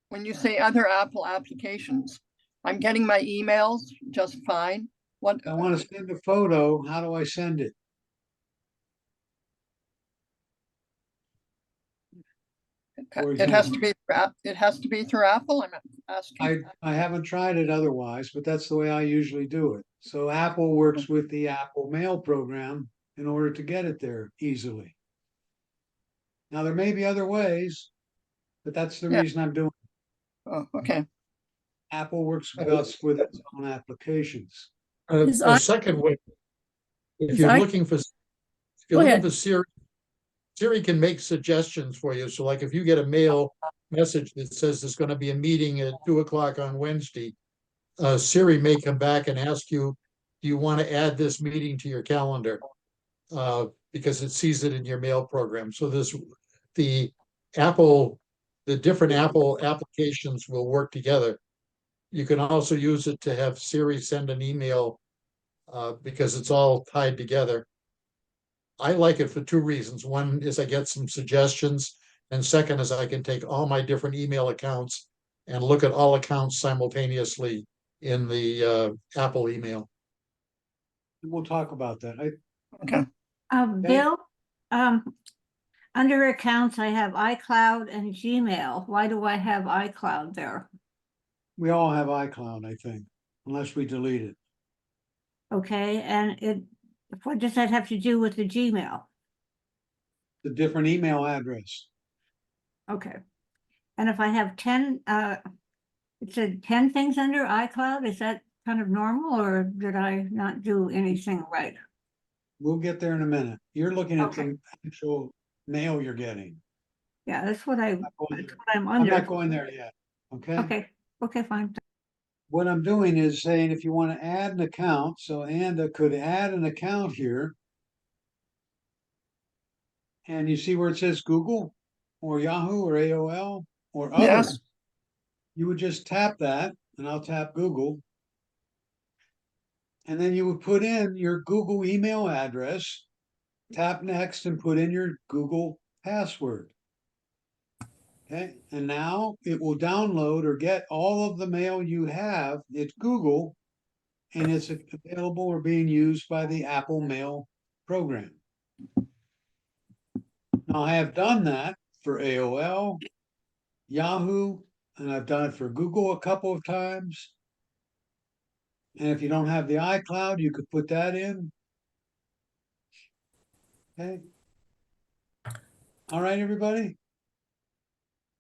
[SPEAKER 7] when you say other Apple applications, I'm getting my emails just fine. What,
[SPEAKER 2] I want to send a photo. How do I send it? For
[SPEAKER 7] it has to
[SPEAKER 2] example,
[SPEAKER 7] be, it has to be through Apple, I'm asking.
[SPEAKER 2] I haven't tried it otherwise, but that's the way I usually do it. So Apple works with the Apple Mail program in order to get it there easily. Now, there may be other ways, but that's the
[SPEAKER 7] Yeah.
[SPEAKER 2] reason I'm doing it.
[SPEAKER 7] Oh, okay.
[SPEAKER 2] Apple works best with its own applications.
[SPEAKER 6] A second way, if
[SPEAKER 5] Is
[SPEAKER 6] you're
[SPEAKER 5] I-
[SPEAKER 6] looking for, if
[SPEAKER 5] Go
[SPEAKER 6] you're looking
[SPEAKER 5] ahead.
[SPEAKER 6] for Siri, Siri can make suggestions for you. So like if you get a mail message that says there's going to be a meeting at 2 o'clock on Wednesday, Siri may come back and ask you, do you want to add this meeting to your calendar? Because it sees it in your mail program. So the different Apple applications will work together. You can also use it to have Siri send an email because it's all tied together. I like it for two reasons. One is I get some suggestions, and second is I can take all my different email accounts and look at all accounts simultaneously in the Apple email.
[SPEAKER 2] We'll talk about that.
[SPEAKER 7] Okay.
[SPEAKER 5] Bill, under accounts, I have iCloud and Gmail. Why do I have iCloud there?
[SPEAKER 2] We all have iCloud, I think, unless we delete it.
[SPEAKER 5] Okay, and what does that have to do with the Gmail?
[SPEAKER 2] The different email address.
[SPEAKER 5] Okay. And if I have 10, it said 10 things under iCloud, is that kind of normal, or did I not do anything right?
[SPEAKER 2] We'll get there in a minute. You're looking at
[SPEAKER 5] Okay.
[SPEAKER 2] the actual mail you're getting.
[SPEAKER 5] Yeah, that's what I'm
[SPEAKER 2] I'm
[SPEAKER 5] under.
[SPEAKER 2] not going there yet, okay?
[SPEAKER 5] Okay, fine.
[SPEAKER 2] What I'm doing is saying if you want to add an account, so Anda could add an account here. And you see where it says Google or Yahoo or AOL or other.
[SPEAKER 7] Yes.
[SPEAKER 2] You would just tap that, and I'll tap Google. And then you would put in your Google email address, tap next, and put in your Google password. Okay, and now it will download or get all of the mail you have. It's Google, and it's available or being used by the Apple Mail program. Now, I have done that for AOL, Yahoo, And I've done it for Google a couple of times. And if you don't have the iCloud, you could put that in. Okay. All right, everybody.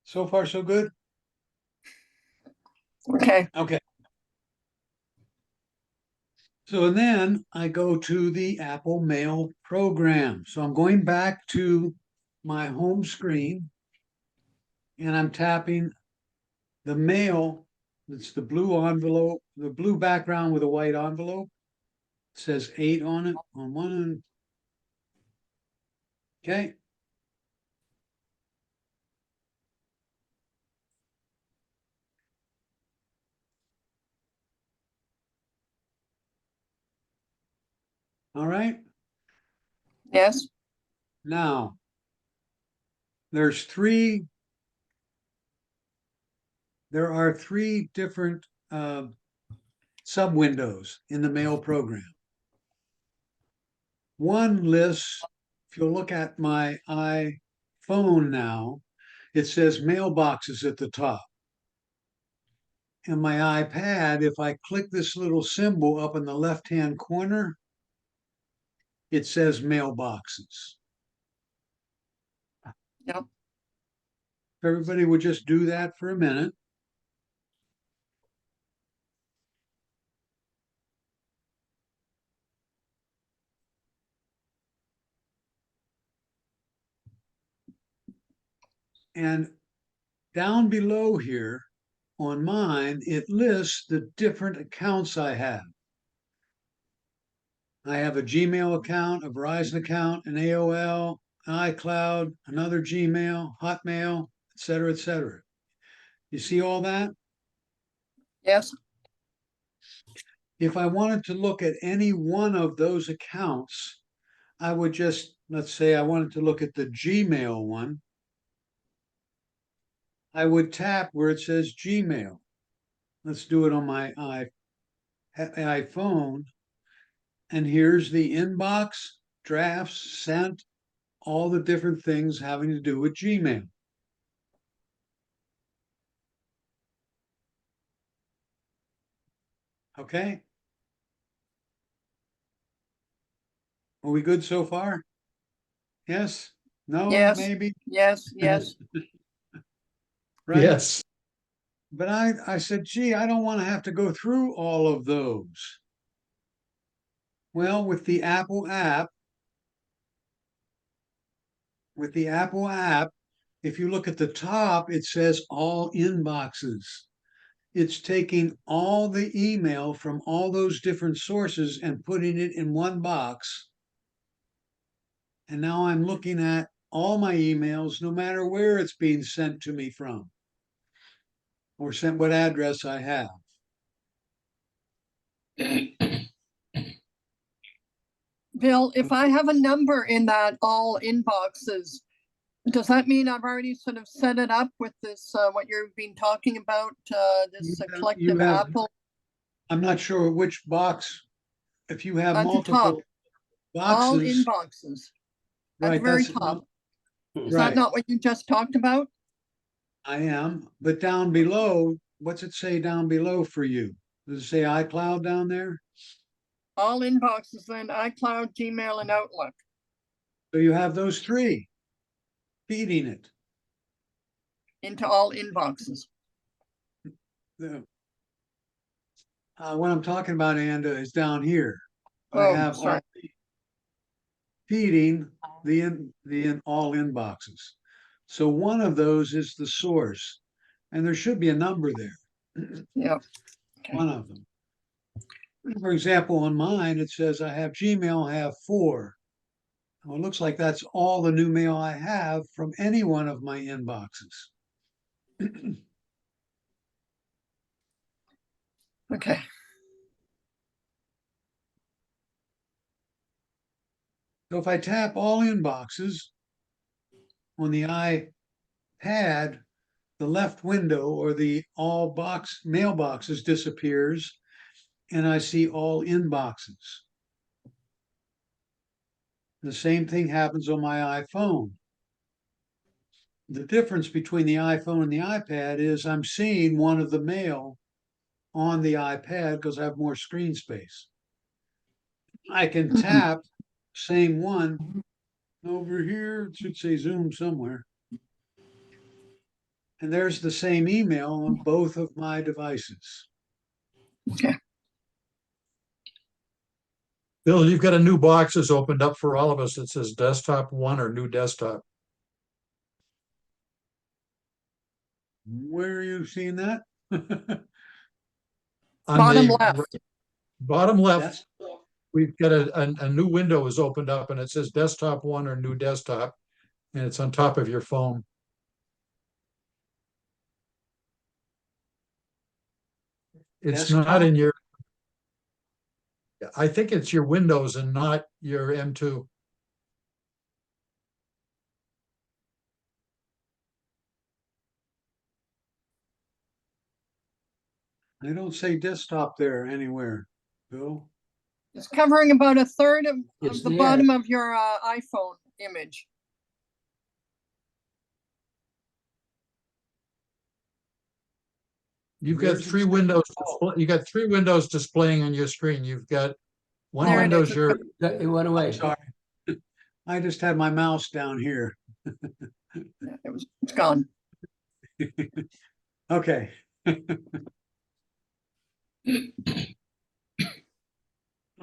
[SPEAKER 2] So far, so good.
[SPEAKER 7] Okay,
[SPEAKER 2] Okay. So then I go to the Apple Mail program. So I'm going back to my home screen and I'm tapping the mail. It's the blue envelope, the blue background with a white envelope. It says 8 on it on one end. Okay. All right.
[SPEAKER 7] yes,
[SPEAKER 2] Now there's three. There are three different sub windows in the mail program. One lists, if you look at my iPhone now, it says mailboxes at the top. And my iPad, if I click this little symbol up in the left-hand corner, it says mailboxes.
[SPEAKER 7] yep,
[SPEAKER 2] If everybody would just do that for a minute. And down below here on mine, it lists the different accounts I have. I have a Gmail account, a Verizon account, an AOL, iCloud, another Gmail, Hotmail, et cetera, et cetera. You see all that?
[SPEAKER 7] yes,
[SPEAKER 2] If I wanted to look at any one of those accounts, I would just, let's say I wanted to look at the Gmail one. I would tap where it says Gmail. Let's do it on my iPhone. And here's the inbox, drafts, sent, all the different things having to do with Gmail. Okay. Are we good so far? Yes? No?
[SPEAKER 7] yes,
[SPEAKER 2] Maybe?
[SPEAKER 7] yes, yes,
[SPEAKER 2] Right?
[SPEAKER 6] Yes,
[SPEAKER 2] But I said, gee, I don't want to have to go through all of those. Well, with the Apple app, if you look at the top, it says all inboxes. It's taking all the email from all those different sources and putting it in one box. And now I'm looking at all my emails, no matter where it's being sent to me from or sent what address I have.
[SPEAKER 7] Bill, if I have a number in that all inboxes, does that mean I've already sort of set it up with this, what you've been talking about, this
[SPEAKER 2] You
[SPEAKER 7] collective
[SPEAKER 2] have,
[SPEAKER 7] Apple
[SPEAKER 2] I'm not sure which box, if you have
[SPEAKER 7] at the top,
[SPEAKER 2] multiple
[SPEAKER 7] all
[SPEAKER 2] boxes,
[SPEAKER 7] inboxes at the
[SPEAKER 2] right,
[SPEAKER 7] very
[SPEAKER 2] that's
[SPEAKER 7] top? Is that
[SPEAKER 2] right.
[SPEAKER 7] not what you just talked about?
[SPEAKER 2] I am, but down below, what's it say down below for you? Does it say iCloud down there?
[SPEAKER 7] All inboxes, then iCloud, Gmail, and Outlook.
[SPEAKER 2] So you have those three feeding it.
[SPEAKER 7] Into all inboxes.
[SPEAKER 2] The, what I'm talking about, Anda, is down here. I
[SPEAKER 7] Oh,
[SPEAKER 2] have
[SPEAKER 7] sorry.
[SPEAKER 2] feeding the all inboxes. So one of those is the source, and there should be a number there.
[SPEAKER 7] Yep.
[SPEAKER 2] One of them. For example, on mine, it says I have Gmail, I have 4. Well, it looks like that's all the new mail I have from any one of my inboxes.
[SPEAKER 7] Okay.
[SPEAKER 2] So if I tap all inboxes on the iPad, the left window or the all box mailboxes disappears and I see all inboxes. The same thing happens on my iPhone. The difference between the iPhone and the iPad is I'm seeing one of the mail on the iPad because I have more screen space. I can tap same one over here. It should say Zoom somewhere. And there's the same email on both of my devices.
[SPEAKER 6] Bill, you've got a new box that's opened up for all of us. It says desktop 1 or new desktop.
[SPEAKER 2] Where are you seeing that?
[SPEAKER 6] On
[SPEAKER 7] Bottom
[SPEAKER 6] the
[SPEAKER 7] left.
[SPEAKER 6] bottom left,
[SPEAKER 2] That's,
[SPEAKER 6] we've got a new window is opened up and it says desktop 1 or new desktop. And it's on top of your phone. It's not
[SPEAKER 2] Desktop?
[SPEAKER 6] in your, I think it's your Windows and not your M2.
[SPEAKER 2] I don't say desktop there anywhere, Bill.
[SPEAKER 7] It's covering about a third of
[SPEAKER 10] It's
[SPEAKER 7] the
[SPEAKER 10] there.
[SPEAKER 7] bottom of your iPhone image.
[SPEAKER 6] You've got
[SPEAKER 2] Where's it
[SPEAKER 6] three
[SPEAKER 2] say?
[SPEAKER 6] windows,
[SPEAKER 2] Oh.
[SPEAKER 6] you got three windows displaying on your screen. You've got one
[SPEAKER 7] There it
[SPEAKER 6] window's
[SPEAKER 7] is.
[SPEAKER 6] your,
[SPEAKER 10] It went away.
[SPEAKER 2] Sorry. I just had my mouse down here.
[SPEAKER 7] It's gone.
[SPEAKER 2] Okay.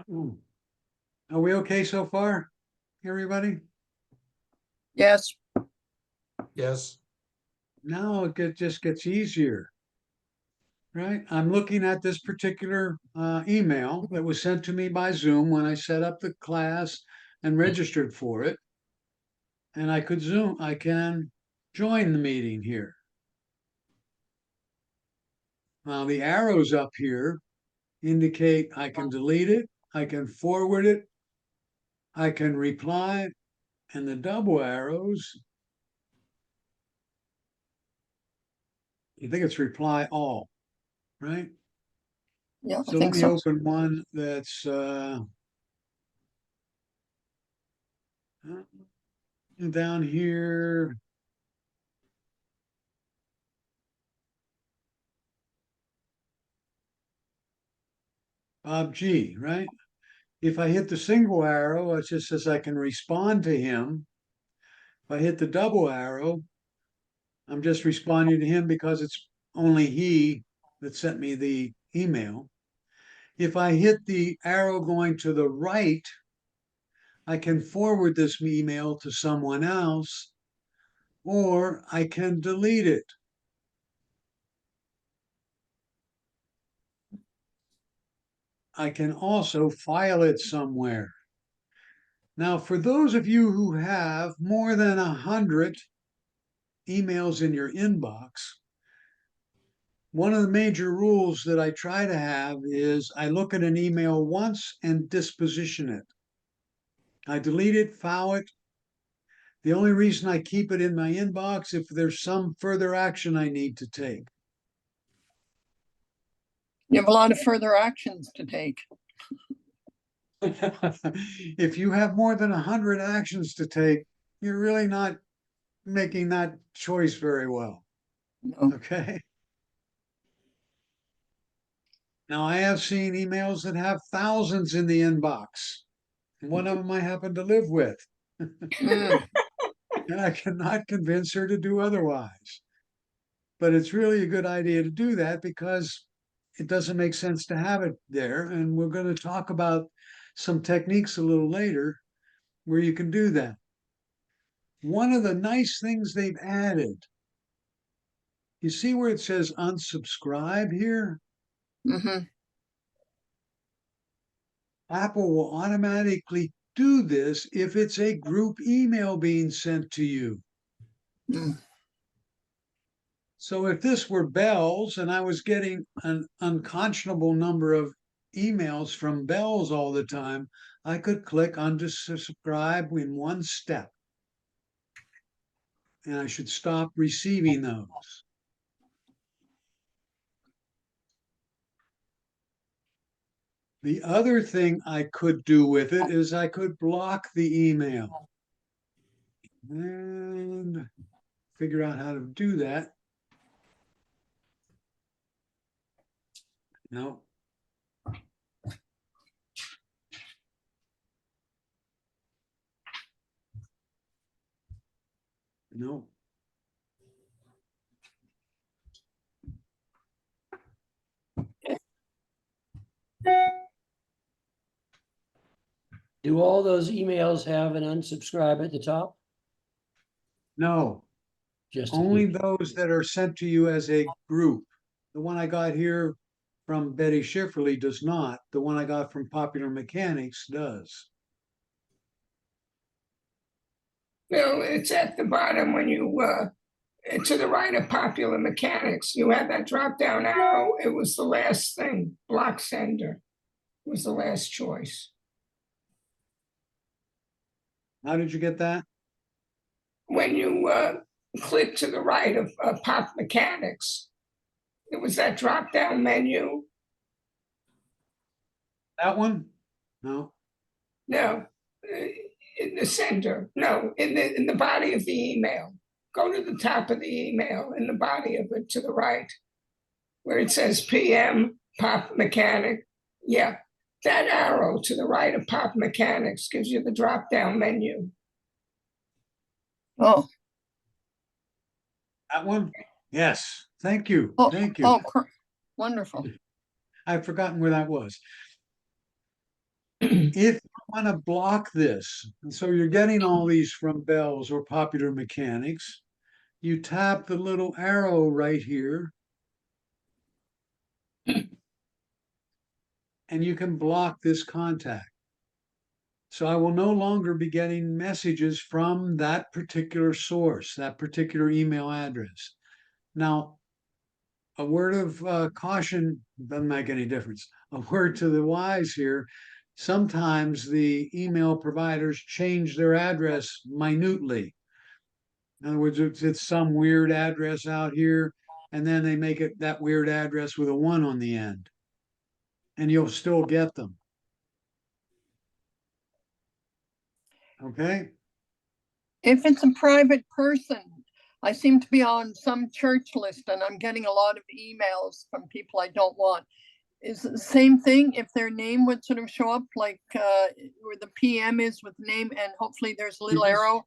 [SPEAKER 2] Are we okay so far, everybody?
[SPEAKER 7] Yes.
[SPEAKER 6] yes,
[SPEAKER 2] Now just gets easier. Right? I'm looking at this particular email that was sent to me by Zoom when I set up the class and registered for it. And I can join the meeting here. Now the arrows up here indicate I can delete it, I can forward it, I can reply, and the double arrows, you think it's reply all, right?
[SPEAKER 7] Yeah, I
[SPEAKER 2] So let
[SPEAKER 7] think
[SPEAKER 2] me
[SPEAKER 7] so.
[SPEAKER 2] open one that's down here. Bob G, right? If I hit the single arrow, it just says I can respond to him. If I hit the double arrow, I'm just responding to him because it's only he that sent me the email. If I hit the arrow going to the right, I can forward this email to someone else, or I can delete it. I can also file it somewhere. Now, for those of you who have more than 100 emails in your inbox, one of the major rules that I try to have is I look at an email once and disposition it. I delete it, file it. The only reason I keep it in my inbox if there's some further action I need to take.
[SPEAKER 7] You have a lot of further actions to take.
[SPEAKER 2] If you have more than 100 actions to take, you're really not making that choice very well.
[SPEAKER 7] No.
[SPEAKER 2] Okay. Now, I have seen emails that have thousands in the inbox. One of them I happen to live with.
[SPEAKER 7] Mm.
[SPEAKER 2] And I cannot convince her to do otherwise. But it's really a good idea to do that because it doesn't make sense to have it there. And we're going to talk about some techniques a little later where you can do that. One of the nice things they've added, you see where it says unsubscribe here?
[SPEAKER 7] Mm-hmm.
[SPEAKER 2] Apple will automatically do this if it's a group email being sent to you.
[SPEAKER 7] Mm.
[SPEAKER 2] So if this were Bell's and I was getting an unconscionable number of emails from Bell's all the time, I could click unsubscribe in one step. And I should stop receiving those. The other thing I could do with it is I could block the email. And figure out how to do that. No. No.
[SPEAKER 10] Do all those emails have an unsubscribe at the top?
[SPEAKER 2] No.
[SPEAKER 10] Just
[SPEAKER 2] Only those that are sent to you as a group. The one I got here from Betty Schifferly does not. The one I got from Popular Mechanics does.
[SPEAKER 8] Bill, it's at the bottom when you, to the right of Popular Mechanics. You had that drop down arrow. It was the last thing. Block sender was the last choice.
[SPEAKER 2] How did you get that?
[SPEAKER 8] When you click to the right of Pop Mechanics, it was that drop down menu.
[SPEAKER 2] That one? No.
[SPEAKER 8] No, in the center. No, in the body of the email. Go to the top of the email in the body of it to the right, where it says PM Pop Mechanic. Yeah, that arrow to the right of Pop Mechanics gives you the drop down menu.
[SPEAKER 7] Oh,
[SPEAKER 2] That one? Yes. Thank you.
[SPEAKER 7] oh,
[SPEAKER 2] Thank you.
[SPEAKER 7] oh, wonderful.
[SPEAKER 2] I've forgotten where that was. If you want to block this, and so you're getting all these from Bell's or Popular Mechanics, you tap the little arrow right here, and you can block this contact. So I will no longer be getting messages from that particular source, that particular email address. Now, a word of caution doesn't make any difference. A word to the wise here. Sometimes the email providers change their address minutely. In other words, it's some weird address out here, and then they make it that weird address with a 1 on the end, and you'll still get them. Okay?
[SPEAKER 7] If it's a private person, I seem to be on some church list and I'm getting a lot of emails from people I don't want. Is it the same thing if their name would sort of show up like where the PM is with name and hopefully there's a little
[SPEAKER 2] Yes.
[SPEAKER 7] arrow?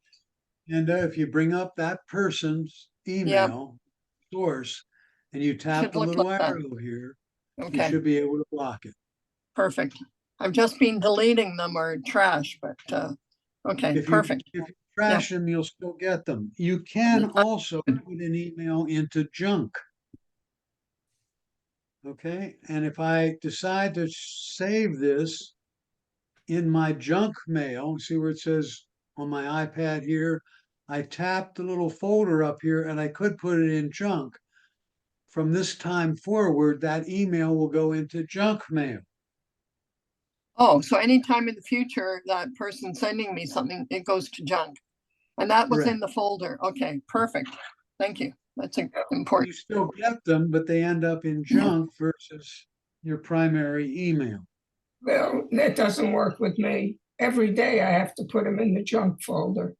[SPEAKER 2] And if you bring up that person's email source and you tap
[SPEAKER 7] Should
[SPEAKER 2] the
[SPEAKER 7] look
[SPEAKER 2] little
[SPEAKER 7] like that.
[SPEAKER 2] arrow here, you
[SPEAKER 7] Okay,
[SPEAKER 2] should be able to block it.
[SPEAKER 7] perfect. I've just been deleting them or trash, but okay, perfect.
[SPEAKER 2] If you trash them, you'll still get them. You can also put an email into junk. Okay, and if I decide to save this in my junk mail, see where it says on my iPad here, I tap the little folder up here and I could put it in junk. From this time forward, that email will go into junk mail.
[SPEAKER 7] Oh, so anytime in the future that person sending me something, it goes to junk. And that was in
[SPEAKER 2] Correct.
[SPEAKER 7] the folder. Okay, perfect. Thank you. That's
[SPEAKER 2] You
[SPEAKER 7] important.
[SPEAKER 2] still get them, but they end up in junk versus your primary email.
[SPEAKER 8] Well, that doesn't work with me. Every day I have to put them in the junk folder.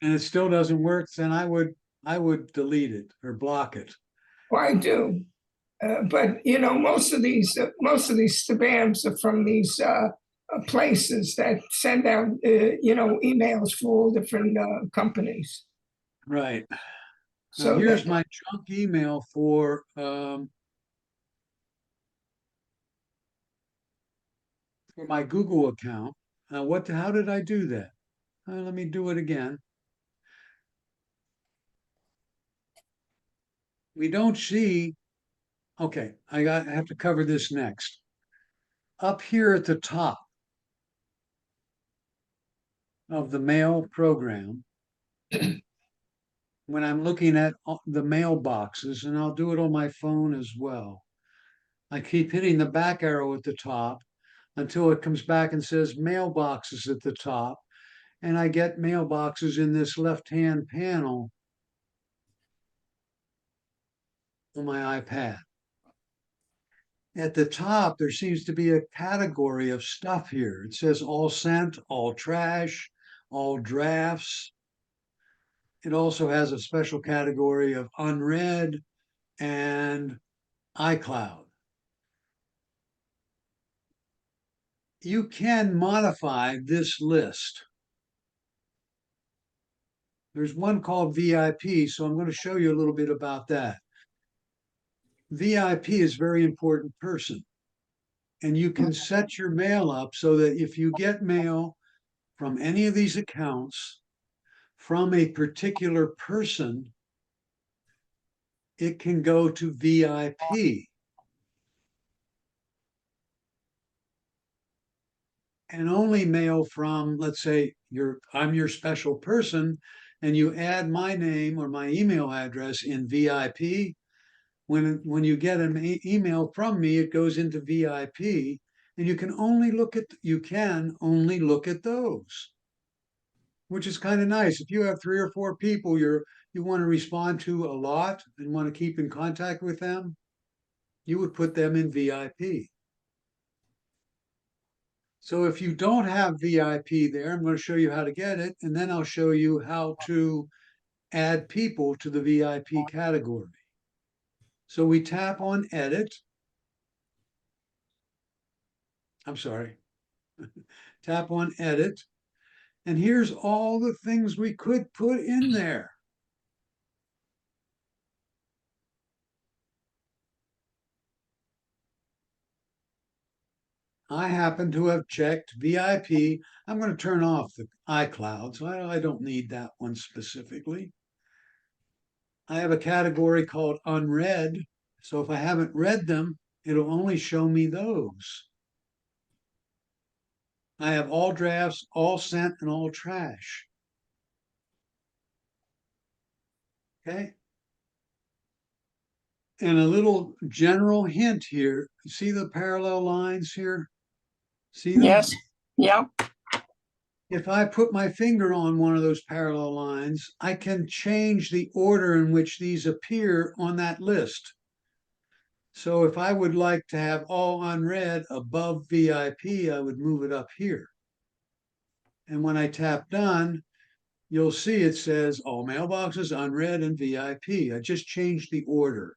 [SPEAKER 2] And it still doesn't work, then I would delete it or block it.
[SPEAKER 8] Well, I do. But you know, most of these spams are from these places that send out emails for all different companies.
[SPEAKER 2] Right.
[SPEAKER 8] So
[SPEAKER 2] Now here's
[SPEAKER 8] that,
[SPEAKER 2] my junk email for my Google account. Now how did I do that? Let me do it again. We don't see, okay, I have to cover this next. Up here at the top of the mail program, when I'm looking at the mailboxes, and I'll do it on my phone as well, I keep hitting the back arrow at the top until it comes back and says mailboxes at the top. And I get mailboxes in this left-hand panel on my iPad. At the top, there seems to be a category of stuff here. It says all sent, all trash, all drafts. It also has a special category of unread and iCloud. You can modify this list. There's one called VIP, so I'm going to show you a little bit about that. VIP is a very important person. And you can set your mail up so that if you get mail from any of these accounts from a particular person, it can go to VIP. And only mail from, let's say, I'm your special person, and you add my name or my email address in VIP. When you get an email from me, it goes into VIP, and you can only look at those, which is kind of nice. If you have 3 or 4 people you want to respond to a lot and want to keep in contact with them, you would put them in VIP. So if you don't have VIP there, I'm going to show you how to get it, and then I'll show you how to add people to the VIP category. So we tap on Edit. I'm sorry. Tap on Edit. And here's all the things we could put in there. I happen to have checked VIP. I'm going to turn off the iCloud, so I don't need that one specifically. I have a category called unread. So if I haven't read them, it'll only show me those. I have all drafts, all sent, and all trash. Okay. And a little general hint here. See the parallel lines here? See them?
[SPEAKER 7] Yes, yep.
[SPEAKER 2] If I put my finger on one of those parallel lines, I can change the order in which these appear on that list. So if I would like to have all unread above VIP, I would move it up here. And when I tap done, you'll see it says all mailboxes, unread, and VIP. I just changed the order.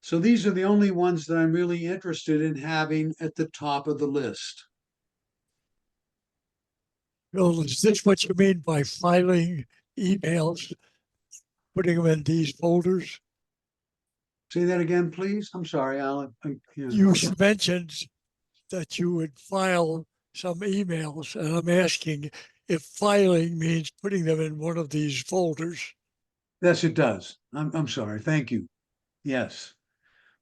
[SPEAKER 2] So these are the only ones that I'm really interested in having at the top of the list.
[SPEAKER 11] Bill, is this what you mean by filing emails, putting them in these folders?
[SPEAKER 2] Say that again, please. I'm sorry, Alan. Yeah.
[SPEAKER 11] You mentioned that you would file some emails, and I'm asking if filing means putting them in one of these folders.
[SPEAKER 2] Yes, it does. I'm sorry. Thank you. Yes.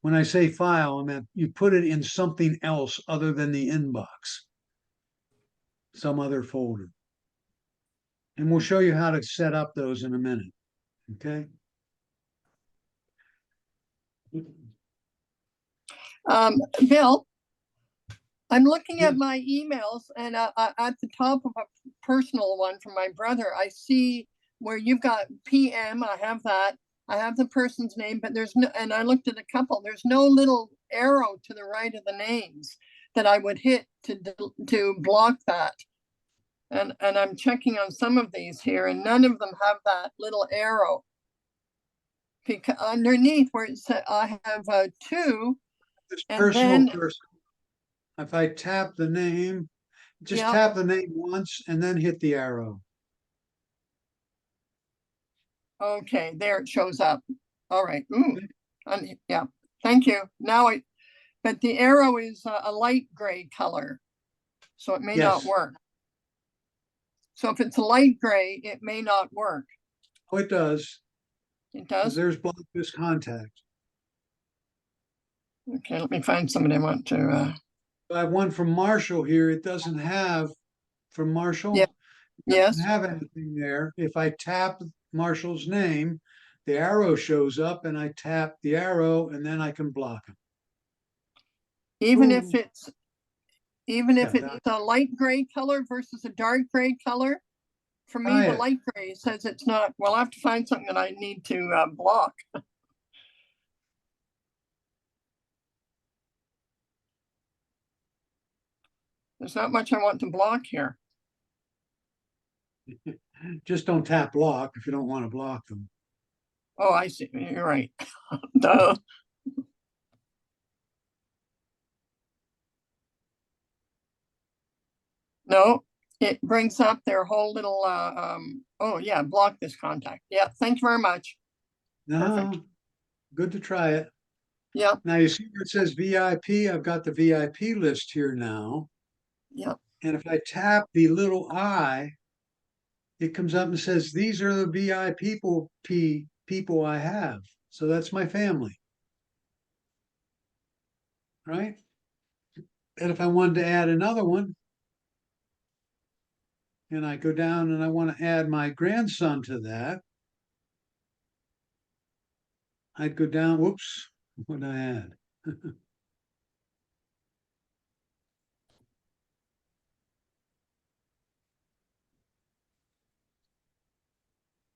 [SPEAKER 2] When I say file, I meant you put it in something else other than the inbox, some other folder. And we'll show you how to set up those in a minute. Okay.
[SPEAKER 7] Bill, I'm looking
[SPEAKER 2] Yeah.
[SPEAKER 7] at my emails, and at the top of a personal one from my brother, I see where you've got PM. I have that. I have the person's name, but there's no, and I looked at a couple, there's no little arrow to the right of the names that I would hit to block that. And I'm checking on some of these here, and none of them have that little arrow. Because underneath where it said I have 2,
[SPEAKER 2] This
[SPEAKER 7] and
[SPEAKER 2] personal
[SPEAKER 7] then
[SPEAKER 2] person. If I tap the name, just
[SPEAKER 7] Yep.
[SPEAKER 2] tap the name once and then hit the arrow.
[SPEAKER 7] okay, there it shows up. All right. Ooh, yeah. Thank you. Now but the arrow is a light gray color, so it may not
[SPEAKER 2] Yes.
[SPEAKER 7] work. So if it's a light gray, it may not work.
[SPEAKER 2] Oh, it does.
[SPEAKER 7] It
[SPEAKER 2] 'Cause
[SPEAKER 7] does.
[SPEAKER 2] there's block this contact.
[SPEAKER 7] Okay, let me find somebody I want to.
[SPEAKER 2] I have one from Marshall here. It doesn't have from Marshall.
[SPEAKER 7] Yep.
[SPEAKER 2] It doesn't
[SPEAKER 7] Yes.
[SPEAKER 2] have anything there. If I tap Marshall's name, the arrow shows up and I tap the arrow and then I can block him.
[SPEAKER 7] Even
[SPEAKER 2] Ooh.
[SPEAKER 7] if it's
[SPEAKER 2] Yeah,
[SPEAKER 7] it's a light gray color versus a dark gray color. For me,
[SPEAKER 2] Try
[SPEAKER 7] the
[SPEAKER 2] it.
[SPEAKER 7] light gray says it's not. Well, I have to find something that I need to block. There's not much I want to block here.
[SPEAKER 2] Just don't tap block if you don't want to block them.
[SPEAKER 7] Oh, I see. You're right. Duh. No, it brings up their whole little, oh yeah, block this contact. Yeah, thank you very much.
[SPEAKER 2] No, good to try it.
[SPEAKER 7] Yeah,
[SPEAKER 2] Now you see where it says VIP, I've got the VIP list here now.
[SPEAKER 7] yeah.
[SPEAKER 2] And if I tap the little I, it comes up and says, these are the VI people I have. So that's my family. Right? And if I wanted to add another one, and I go down and I want to add my grandson to that, I'd go down, whoops, what did I add?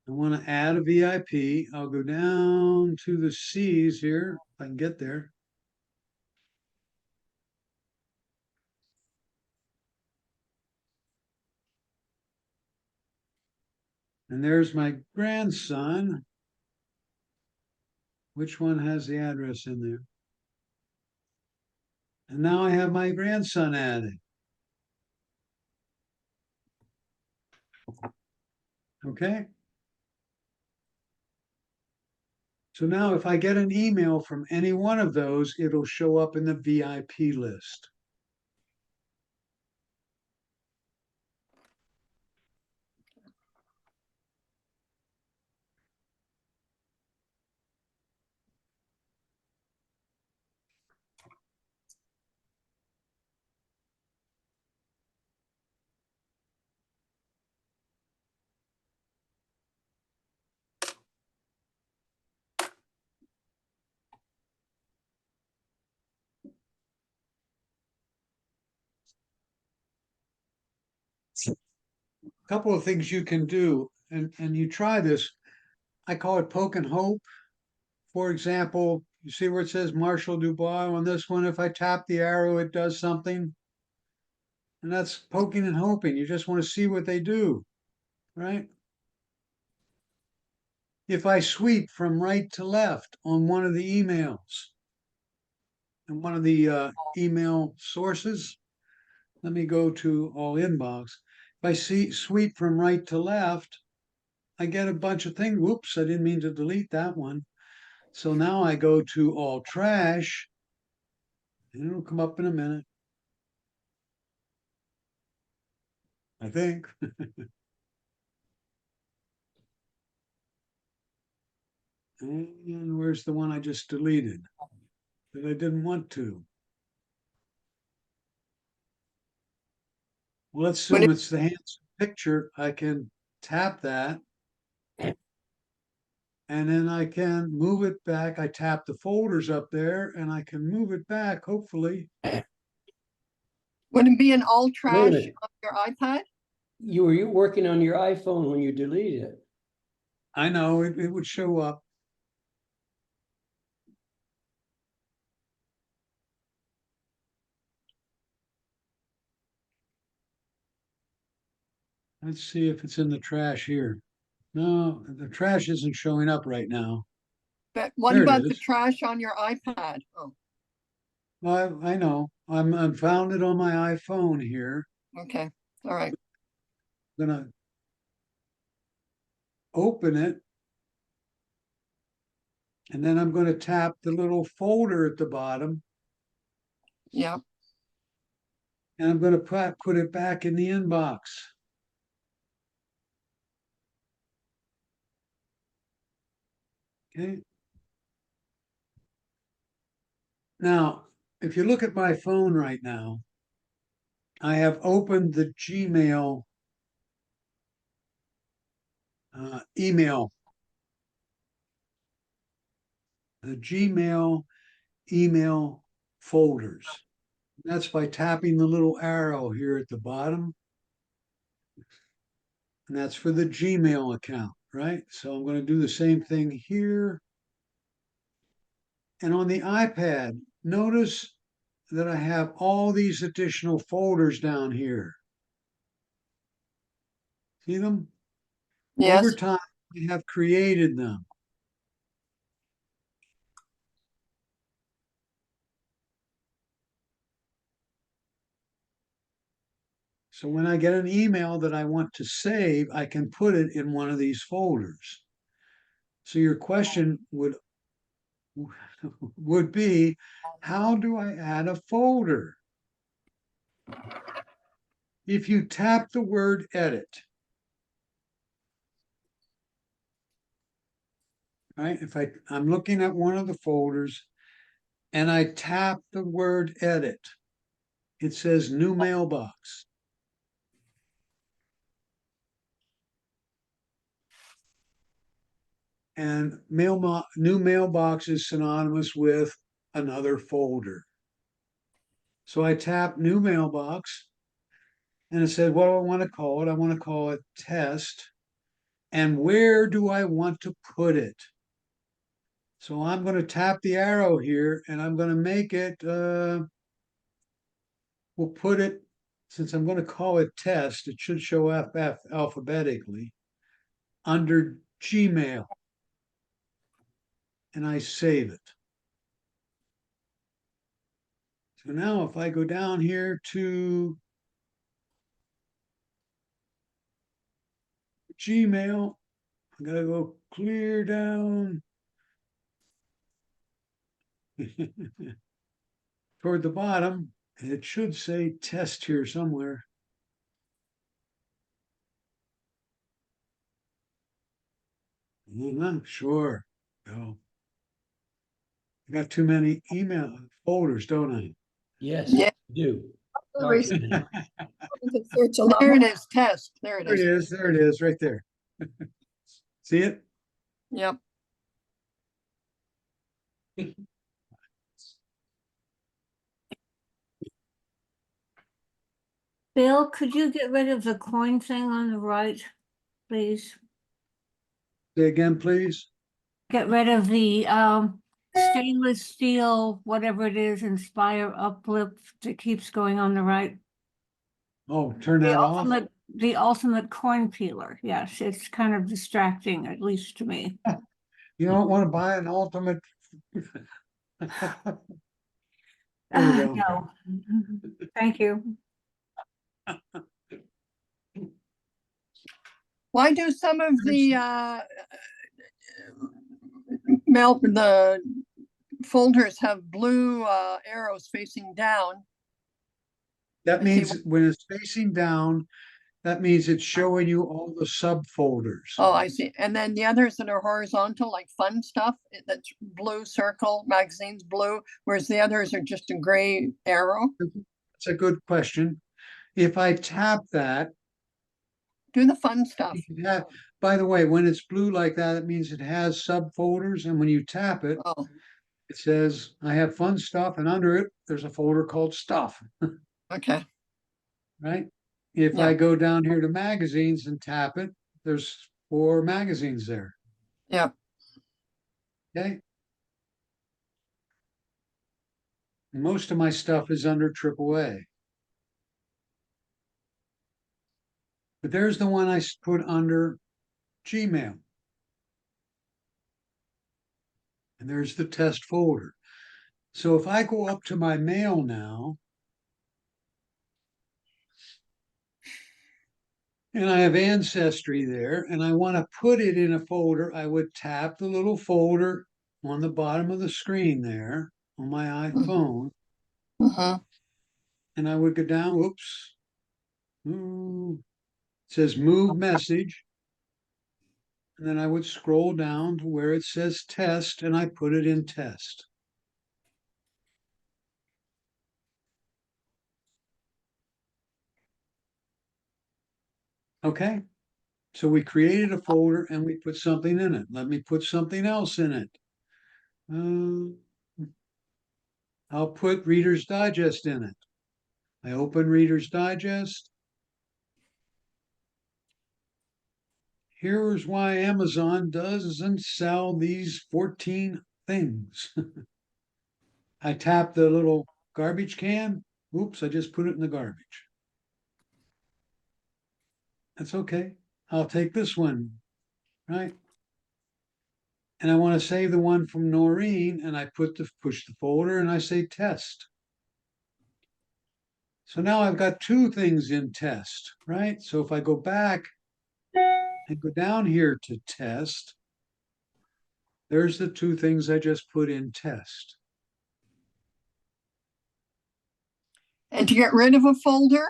[SPEAKER 2] I want to add a VIP. I'll go down to the C's here, if I can get there. And there's my grandson. Which one has the address in there? And now I have my grandson added. Okay. So now if I get an email from any one of those, it'll show up in the VIP list. A couple of things you can do, and you try this. I call it poke and hope. For example, you see where it says Marshall Dubois on this one. If I tap the arrow, it does something. And that's poking and hoping. You just want to see what they do, right? If I sweep from right to left on one of the emails, and one of the email sources, let me go to all inbox. If I see sweep from right to left, I get a bunch of things. Whoops, I didn't mean to delete that one. So now I go to all trash, and it'll come up in a minute. I think. And where's the one I just deleted that I didn't want to? Well, let's
[SPEAKER 7] Would
[SPEAKER 2] assume
[SPEAKER 7] it,
[SPEAKER 2] it's the handsome picture. I can tap that, and then I can move it back. I tap the folders up there, and I can move it back, hopefully.
[SPEAKER 7] would it be an all
[SPEAKER 10] Wait a
[SPEAKER 7] trash
[SPEAKER 10] minute.
[SPEAKER 7] on your iPad?
[SPEAKER 10] You were working on your iPhone when you deleted it.
[SPEAKER 2] I know it would show up. Let's see if it's in the trash here. No, the trash isn't showing up right now.
[SPEAKER 7] But what
[SPEAKER 2] There it
[SPEAKER 7] about the
[SPEAKER 2] is.
[SPEAKER 7] trash on your iPad? Oh,
[SPEAKER 2] I know. I'm found it on my iPhone here.
[SPEAKER 7] okay. All right.
[SPEAKER 2] Gonna open it. And then I'm going to tap the little folder at the bottom,
[SPEAKER 7] Yeah.
[SPEAKER 2] and I'm going to put it back in the inbox. Okay. Now, if you look at my phone right now, I have opened the Gmail email, the Gmail email folders. That's by tapping the little arrow here at the bottom. And that's for the Gmail account, right? So I'm going to do the same thing here. And on the iPad, notice that I have all these additional folders down here. See them?
[SPEAKER 7] Yes,
[SPEAKER 2] Over time, we have created them. So when I get an email that I want to save, I can put it in one of these folders. So your question would be, how do I add a folder? If you tap the word edit, right? If I'm looking at one of the folders and I tap the word edit, it says new mailbox. And new mailbox is synonymous with another folder. So I tap new mailbox and it said, what do I want to call it? I want to call it test. And where do I want to put it? So I'm going to tap the arrow here and I'm going to make it, we'll put it, since I'm going to call it test, it should show up alphabetically under Gmail. And I save it. So now if I go down here to Gmail, I gotta go clear down toward the bottom, and it should say test here somewhere. Sure. No. I got too many email folders, don't I?
[SPEAKER 10] Yes,
[SPEAKER 7] Yeah.
[SPEAKER 10] you do.
[SPEAKER 7] there it is, test, there it
[SPEAKER 2] There it
[SPEAKER 7] is.
[SPEAKER 2] is. There it is, right there. See it?
[SPEAKER 7] Yep.
[SPEAKER 5] Bill, could you get rid of the coin thing on the right, please?
[SPEAKER 2] Say again, please.
[SPEAKER 5] Get rid of the stainless steel, whatever it is, Inspire uplift that keeps going on the right.
[SPEAKER 2] Oh, turn that off.
[SPEAKER 5] The ultimate coin peeler. Yes, it's kind of distracting, at least to me.
[SPEAKER 2] You don't want to buy an ultimate. There we go.
[SPEAKER 5] No. Thank you.
[SPEAKER 7] Why do some of the the folders have blue arrows facing down?
[SPEAKER 2] That
[SPEAKER 7] I see
[SPEAKER 2] means when it's facing down, that means it's showing you all the subfolders.
[SPEAKER 7] Oh, I see. And then the others that are horizontal, like fun stuff, that's blue circle, magazines blue, whereas the others are just a gray arrow.
[SPEAKER 2] That's a good question. If I tap that,
[SPEAKER 7] Do the fun stuff.
[SPEAKER 2] by the way, when it's blue like that, it means it has subfolders. And when you tap it,
[SPEAKER 7] Oh,
[SPEAKER 2] it says, I have fun stuff. And under it, there's a folder called stuff,
[SPEAKER 7] okay.
[SPEAKER 2] right? If
[SPEAKER 7] Yeah.
[SPEAKER 2] I go down here to magazines and tap it, there's 4 magazines there.
[SPEAKER 7] Yeah.
[SPEAKER 2] Okay. Most of my stuff is under AAA. But there's the one I put under Gmail. And there's the test folder. So if I go up to my mail now, and I have Ancestry there, and I want to put it in a folder, I would tap the little folder on the bottom of the screen there on my iPhone,
[SPEAKER 7] Uh-huh.
[SPEAKER 2] and I would go down, whoops, it says move message, and then I would scroll down to where it says test, and I put it in test. Okay, so we created a folder and we put something in it. Let me put something else in it. I'll put Reader's Digest in it. I open Reader's Digest. Here's why Amazon doesn't sell these 14 things. I tap the little garbage can. Oops, I just put it in the garbage. That's okay. I'll take this one, right? And I want to save the one from Noreen, and I push the folder and I say test. So now I've got two things in test, right? So if I go back and go down here to test, there's the two things I just put in test.
[SPEAKER 7] And to get rid of a folder,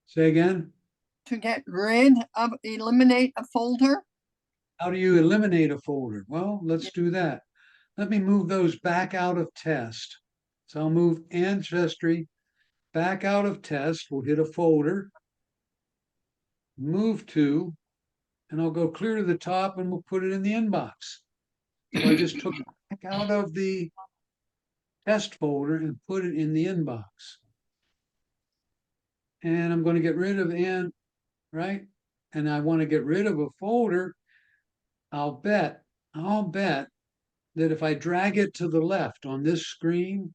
[SPEAKER 2] Say again?
[SPEAKER 7] eliminate a folder.
[SPEAKER 2] How do you eliminate a folder? Well, let's do that. Let me move those back out of test. So I'll move ancestry back out of test. We'll hit a folder, move to, and I'll go clear to the top and we'll put it in the inbox. So I just took it back out of the test folder and put it in the inbox. And I'm going to get rid of right? And I want to get rid of a folder. I'll bet that if I drag it to the left on this screen,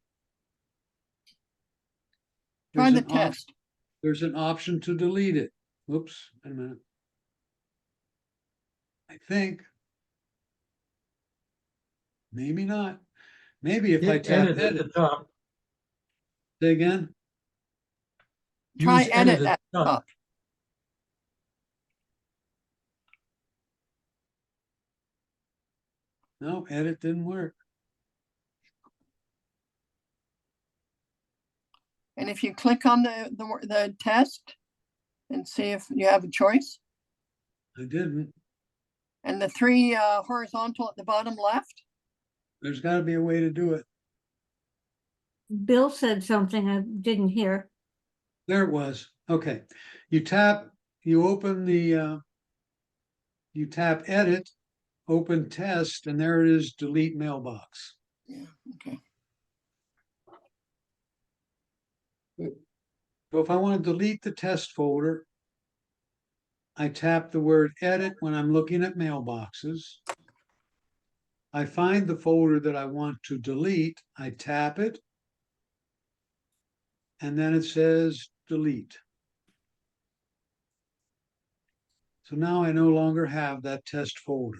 [SPEAKER 7] Try the test.
[SPEAKER 2] There's an option to delete it. Whoops, wait a minute. I think. Maybe not. Maybe if I tap
[SPEAKER 6] Edit at the top.
[SPEAKER 2] Say again?
[SPEAKER 7] Try
[SPEAKER 6] Use
[SPEAKER 7] edit
[SPEAKER 6] at
[SPEAKER 7] at
[SPEAKER 6] the
[SPEAKER 7] the
[SPEAKER 6] top.
[SPEAKER 7] top.
[SPEAKER 2] No, edit didn't work.
[SPEAKER 7] And if you click on the test and see if you have a choice,
[SPEAKER 2] I didn't.
[SPEAKER 7] and the three horizontal at the bottom left,
[SPEAKER 2] There's got to be a way to do it.
[SPEAKER 5] Bill said something I didn't hear.
[SPEAKER 2] There it was. Okay. You open the, you tap edit, open test, and there it is, delete mailbox.
[SPEAKER 7] yeah, okay.
[SPEAKER 2] So if I want to delete the test folder, I tap the word edit when I'm looking at mailboxes. I find the folder that I want to delete, I tap it, and then it says delete. So now I no longer have that test folder.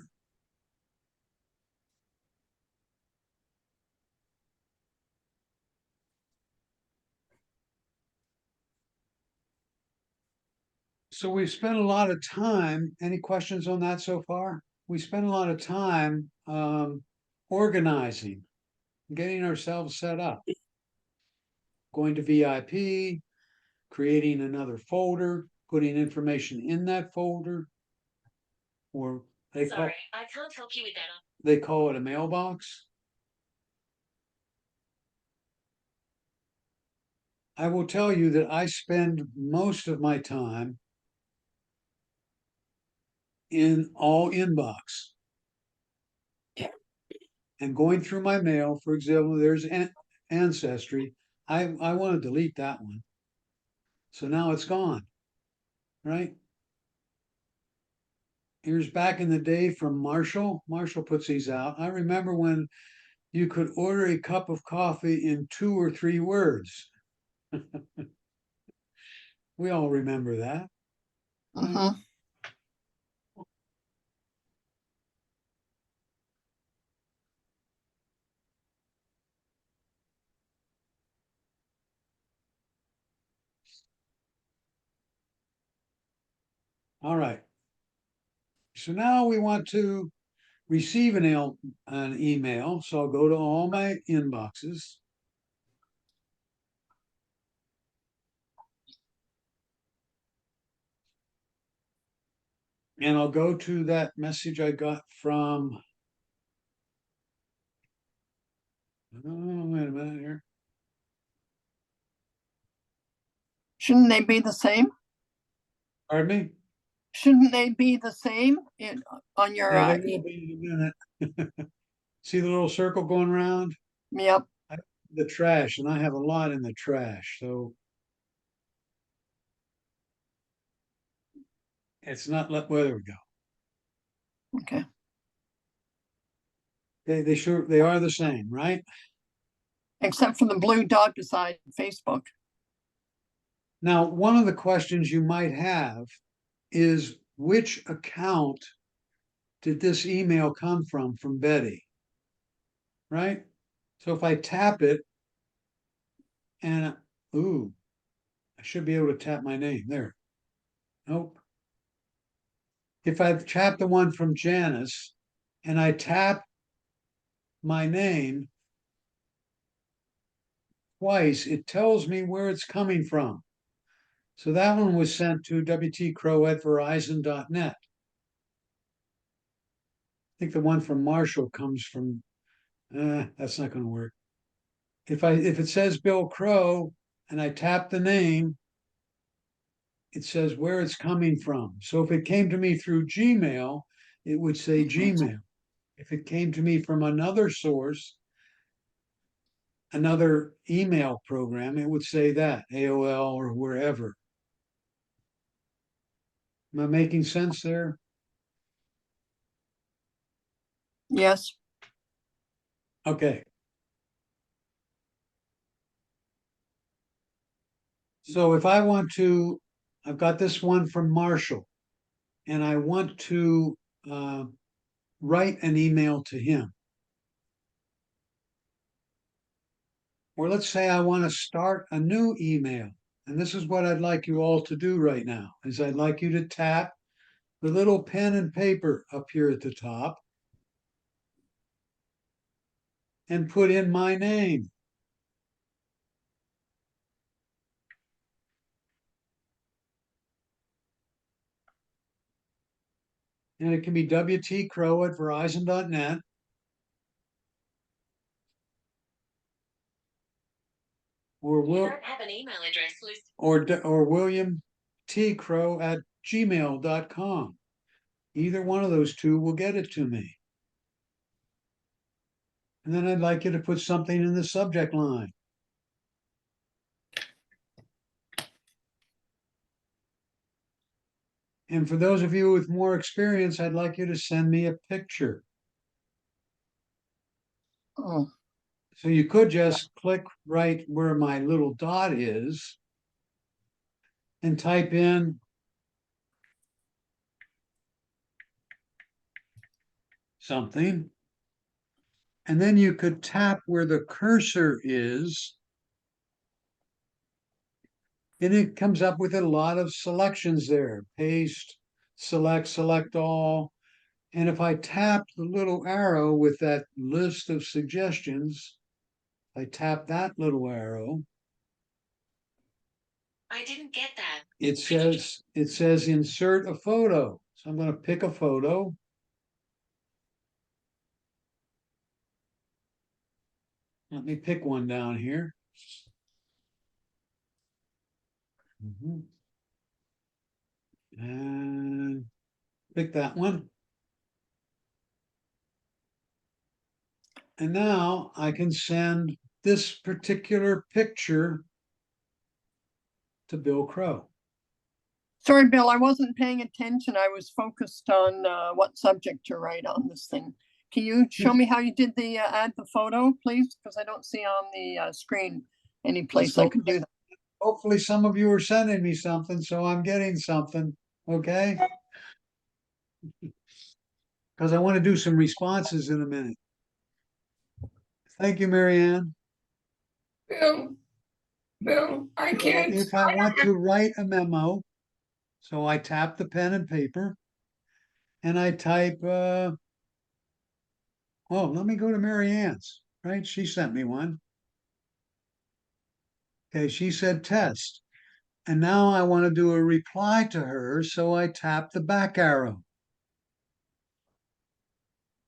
[SPEAKER 2] So we've spent a lot of time. Any questions on that so far? We spent a lot of time organizing, getting ourselves set up, going to VIP, creating another folder, putting information in that folder, or they call,
[SPEAKER 12] I can't help you with that.
[SPEAKER 2] they call it a mailbox. I will tell you that I spend most of my time in all inbox. And going through my mail, for example, there's Ancestry. I want to delete that one. So now it's gone, right? Here's back in the day from Marshall. Marshall puts these out. I remember when you could order a cup of coffee in 2 or 3 words. We all remember that.
[SPEAKER 7] Uh-huh.
[SPEAKER 2] All right. So now we want to receive an email. So I'll go to all my inboxes. And I'll go to that message I got from, oh, wait a minute here.
[SPEAKER 7] Shouldn't they be the same?
[SPEAKER 2] Pardon me?
[SPEAKER 7] Shouldn't they be the same on your?
[SPEAKER 2] Yeah, they will be in a minute. See the little circle going around?
[SPEAKER 7] Yep.
[SPEAKER 2] The trash, and I have a lot in the trash, so it's not where there we go.
[SPEAKER 7] Okay.
[SPEAKER 2] They are the same, right?
[SPEAKER 7] Except for the blue dot beside Facebook.
[SPEAKER 2] Now, one of the questions you might have is which account did this email come from Betty? Right? So if I tap it and, ooh, I should be able to tap my name there. Nope. If I tap the one from Janice and I tap my name twice, it tells me where it's coming from. So that one was sent to wtcrow@verizon.net. I think the one from Marshall comes from, that's not going to work. If it says Bill Crow and I tap the name, it says where it's coming from. So if it came to me through Gmail, it would say Gmail. If it came to me from another source, another email program, it would say that, AOL or wherever. Am I making sense there?
[SPEAKER 7] Yes.
[SPEAKER 2] Okay. So if I want to, I've got this one from Marshall, and I want to write an email to him. Or let's say I want to start a new email. And this is what I'd like you all to do right now, is I'd like you to tap the little pen and paper up here at the top and put in my name. And it can be wtcrow@verizon.net. Or
[SPEAKER 12] have an email address listed.
[SPEAKER 2] or William T. Crow@gmail.com. Either one of those two will get it to me. And then I'd like you to put something in the subject line. And for those of you with more experience, I'd like you to send me a picture.
[SPEAKER 7] Oh,
[SPEAKER 2] So you could just click right where my little dot is and type in something. And then you could tap where the cursor is. And it comes up with a lot of selections there. Paste, select all. And if I tap the little arrow with that list of suggestions, I tap that little arrow.
[SPEAKER 12] I didn't get that.
[SPEAKER 2] It says insert a photo. So I'm going to pick a photo. Let me pick one down here. And pick that one. And now I can send this particular picture to Bill Crow.
[SPEAKER 7] sorry, Bill, I wasn't paying attention. I was focused on what subject to write on this thing. Can you show me how you did the add the photo, please? Because I don't see on the screen any place I could do that.
[SPEAKER 2] Hopefully some of you are sending me something, so I'm getting something, okay? Because I want to do some responses in a minute. Thank you, Marianne.
[SPEAKER 8] Bill, I can't.
[SPEAKER 2] If I want to write a memo, so I tap the pen and paper and I type, well, let me go to Marianne's, right? She sent me one. Okay, she said test. And now I want to do a reply to her, so I tap the back arrow.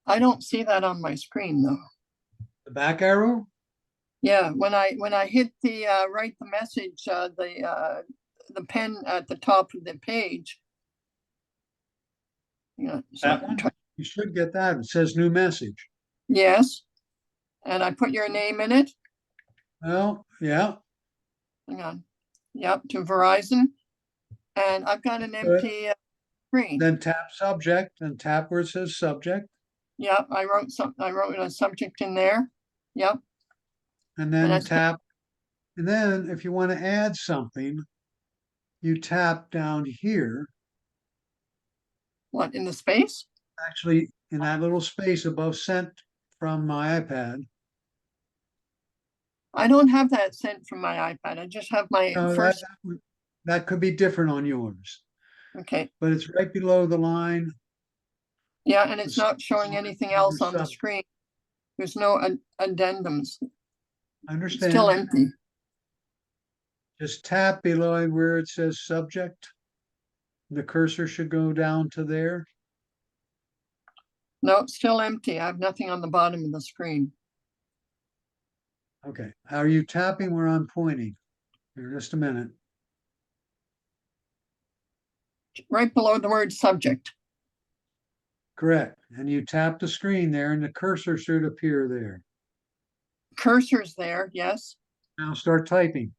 [SPEAKER 7] I don't see that on my screen though.
[SPEAKER 2] The back arrow?
[SPEAKER 7] Yeah, when I hit the write the message, the pen at the top of the page. Yeah, so
[SPEAKER 2] That one? You should get that. It says new message.
[SPEAKER 7] yes, and I put your name in it.
[SPEAKER 2] Well, yeah.
[SPEAKER 7] Hang on. Yep, to Verizon, and I've got an empty screen.
[SPEAKER 2] Then tap subject and tap where it says subject.
[SPEAKER 7] Yep, I wrote a subject in there. Yep.
[SPEAKER 2] And then
[SPEAKER 7] that's
[SPEAKER 2] tap. And then if you want to add something, you tap down here
[SPEAKER 7] What, in the space?
[SPEAKER 2] Actually, in that little space above sent from my iPad.
[SPEAKER 7] I don't have that sent from my iPad. I just have my
[SPEAKER 2] No,
[SPEAKER 7] first,
[SPEAKER 2] that could be different on yours,
[SPEAKER 7] okay.
[SPEAKER 2] but it's right below the line.
[SPEAKER 7] Yeah, and it's
[SPEAKER 2] The
[SPEAKER 7] not showing
[SPEAKER 2] subject
[SPEAKER 7] anything
[SPEAKER 2] under
[SPEAKER 7] else on the
[SPEAKER 2] subject.
[SPEAKER 7] screen. There's no addendums.
[SPEAKER 2] I
[SPEAKER 7] It's still
[SPEAKER 2] understand.
[SPEAKER 7] empty.
[SPEAKER 2] Just tap below where it says subject. The cursor should go down to there.
[SPEAKER 7] No, it's still empty. I have nothing on the bottom of the screen.
[SPEAKER 2] Okay, are you tapping where I'm pointing? Here, just a minute.
[SPEAKER 7] Right below the word subject.
[SPEAKER 2] Correct. And you tap the screen there and the cursor should appear there.
[SPEAKER 7] Cursor's there, yes.
[SPEAKER 2] Now start typing.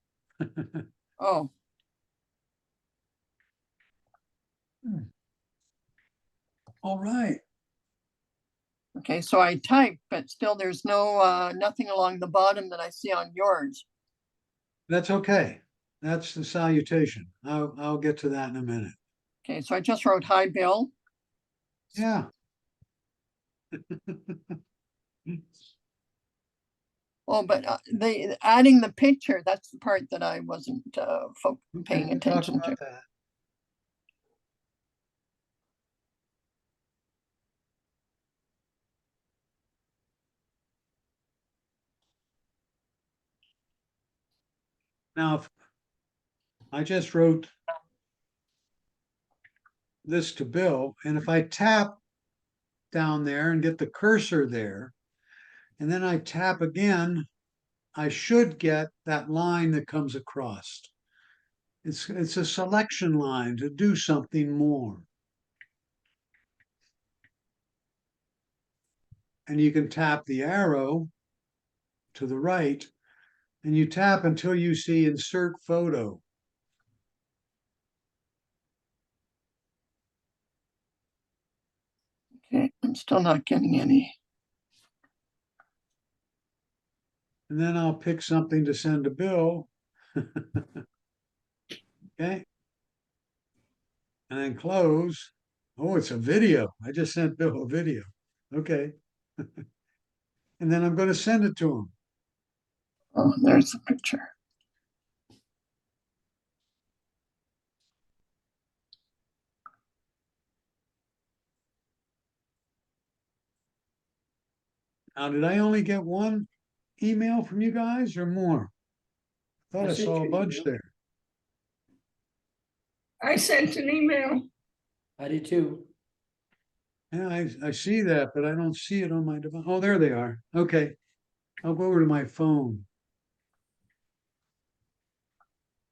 [SPEAKER 7] Oh,
[SPEAKER 2] All right.
[SPEAKER 7] okay, so I typed, but still there's no, nothing along the bottom that I see on yours.
[SPEAKER 2] That's okay. That's the salutation. I'll get to that in a minute.
[SPEAKER 7] Okay, so I just wrote, hi, Bill.
[SPEAKER 2] Yeah.
[SPEAKER 7] Oh, but adding the picture, that's the part that I wasn't paying
[SPEAKER 2] We'll talk
[SPEAKER 7] attention to.
[SPEAKER 2] about that. Now, if I just wrote this to Bill, and if I tap down there and get the cursor there, and then I tap again, I should get that line that comes across. It's a selection line to do something more. And you can tap the arrow to the right, and you tap until you see insert photo.
[SPEAKER 7] Okay, I'm still not getting any.
[SPEAKER 2] And then I'll pick something to send to Bill. Okay. And then close. Oh, it's a video. I just sent Bill a video. Okay. And then I'm going to send it to him.
[SPEAKER 7] Oh, there's the picture.
[SPEAKER 2] Now, did I only get one email from you guys or more? I thought I
[SPEAKER 10] sent
[SPEAKER 2] saw
[SPEAKER 10] you
[SPEAKER 2] a
[SPEAKER 10] an
[SPEAKER 2] bunch
[SPEAKER 10] email.
[SPEAKER 2] there.
[SPEAKER 8] I sent an email.
[SPEAKER 10] I did too.
[SPEAKER 2] Yeah, I see that, but I don't see it on my device. Oh, there they are. Okay. I'll go over to my phone.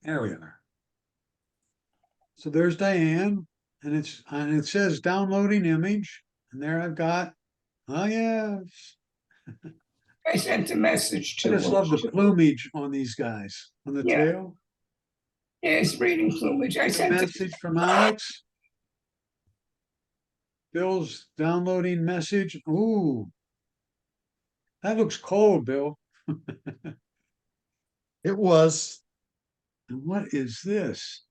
[SPEAKER 2] There we are. So there's Diane, and it says downloading image, and there I've got, oh yes.
[SPEAKER 8] I sent a message
[SPEAKER 2] I
[SPEAKER 8] to
[SPEAKER 2] just
[SPEAKER 8] her.
[SPEAKER 2] love the plumage on these guys, on the
[SPEAKER 8] Yeah.
[SPEAKER 2] tail.
[SPEAKER 8] Yeah, it's breeding plumage. I
[SPEAKER 2] A
[SPEAKER 8] sent it.
[SPEAKER 2] message from Alex. Bill's downloading message. Ooh. That looks cold, Bill.
[SPEAKER 6] It was.
[SPEAKER 2] And what is this?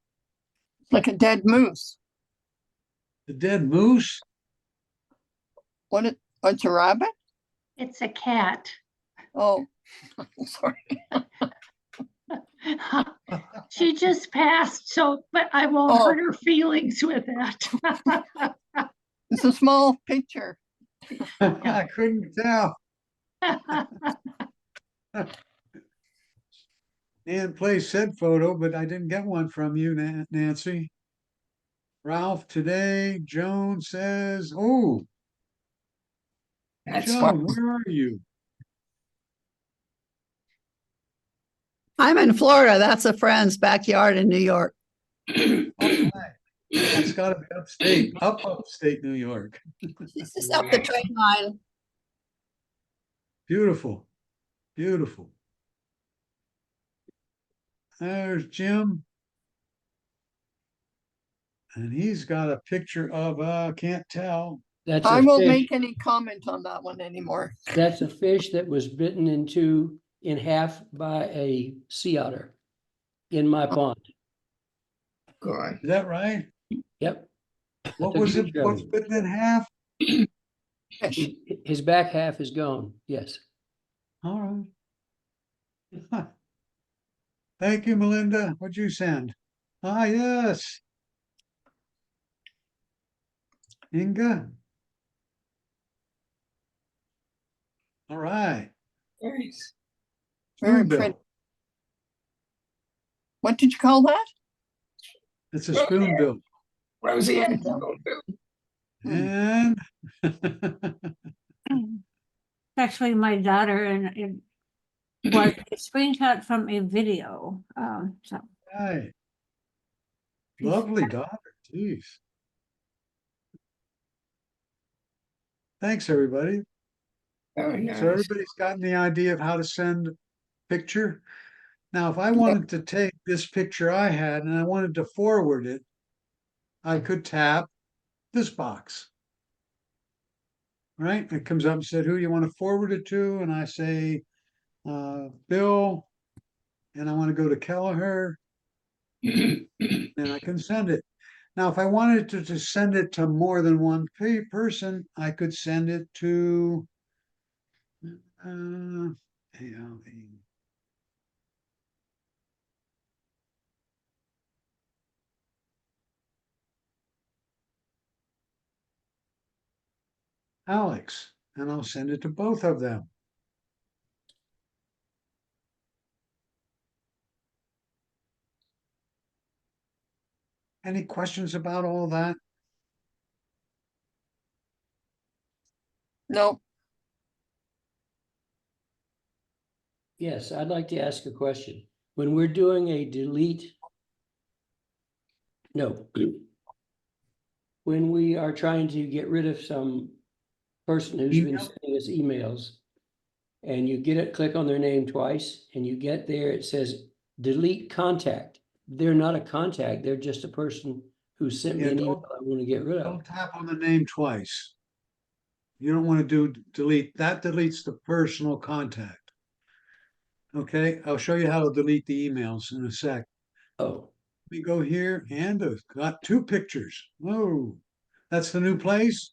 [SPEAKER 7] Like a dead moose.
[SPEAKER 2] The dead moose?
[SPEAKER 7] It's a rabbit?
[SPEAKER 13] It's a cat.
[SPEAKER 7] Oh, sorry.
[SPEAKER 13] She just passed, so, but I won't hurt her feelings with that.
[SPEAKER 7] It's a small picture.
[SPEAKER 2] I couldn't tell. Nan Place said photo, but I didn't get one from you, Nancy. Ralph today, Joan says, oh,
[SPEAKER 8] That's
[SPEAKER 2] Joan, where are you?
[SPEAKER 14] I'm in Florida. That's a friend's backyard in New York.
[SPEAKER 2] It's got to be upstate New York.
[SPEAKER 14] This is up the train line.
[SPEAKER 2] Beautiful, beautiful. There's Jim. And he's got a picture of, can't tell.
[SPEAKER 10] That's
[SPEAKER 7] I
[SPEAKER 10] a
[SPEAKER 7] won't
[SPEAKER 10] fish.
[SPEAKER 7] make any comment on that one anymore.
[SPEAKER 10] That's a fish that was bitten in half by a sea otter in my pond.
[SPEAKER 8] good.
[SPEAKER 2] Is that right?
[SPEAKER 10] Yep.
[SPEAKER 2] What
[SPEAKER 10] The
[SPEAKER 2] was
[SPEAKER 10] green
[SPEAKER 2] it? What's
[SPEAKER 10] chubby.
[SPEAKER 2] split in half?
[SPEAKER 10] His back half is gone, yes.
[SPEAKER 2] All right. Thank you, Melinda. What'd you send? Ah, yes. Inga. All right.
[SPEAKER 8] Nice.
[SPEAKER 7] Very
[SPEAKER 2] Spoon bill.
[SPEAKER 7] pretty. What did you call that?
[SPEAKER 2] It's a spoon bill.
[SPEAKER 8] Rosie
[SPEAKER 7] Spoon
[SPEAKER 8] and
[SPEAKER 7] bill.
[SPEAKER 2] And
[SPEAKER 5] It's actually my daughter, and it was a screenshot from a video. So
[SPEAKER 2] right. Lovely daughter. Jeez. Thanks, everybody.
[SPEAKER 8] Very nice.
[SPEAKER 2] So everybody's gotten the idea of how to send a picture. Now, if I wanted to take this picture I had and I wanted to forward it, I could tap this box. Right? It comes up and said, who do you want to forward it to? And I say, Bill, and I want to go to Kelleher, and I can send it. Now, if I wanted to send it to more than one person, I could send it to Alex, and I'll send it to both of them. Any questions about all that?
[SPEAKER 7] No.
[SPEAKER 10] Yes, I'd like to ask a question. When we're doing a delete, no. When we are trying to get rid of some person who's been
[SPEAKER 2] Email?
[SPEAKER 10] sending us emails, and you get it, click on their name twice, and you get there, it says delete contact. They're not a contact, they're just a person who sent me
[SPEAKER 2] Yeah,
[SPEAKER 10] an email I want to get rid of.
[SPEAKER 2] Don't tap on the name twice. You don't want to do delete. That deletes the personal contact. Okay, I'll show you how to delete the emails in a sec.
[SPEAKER 10] Oh,
[SPEAKER 2] We go here and it's got two pictures. Whoa, that's the new place?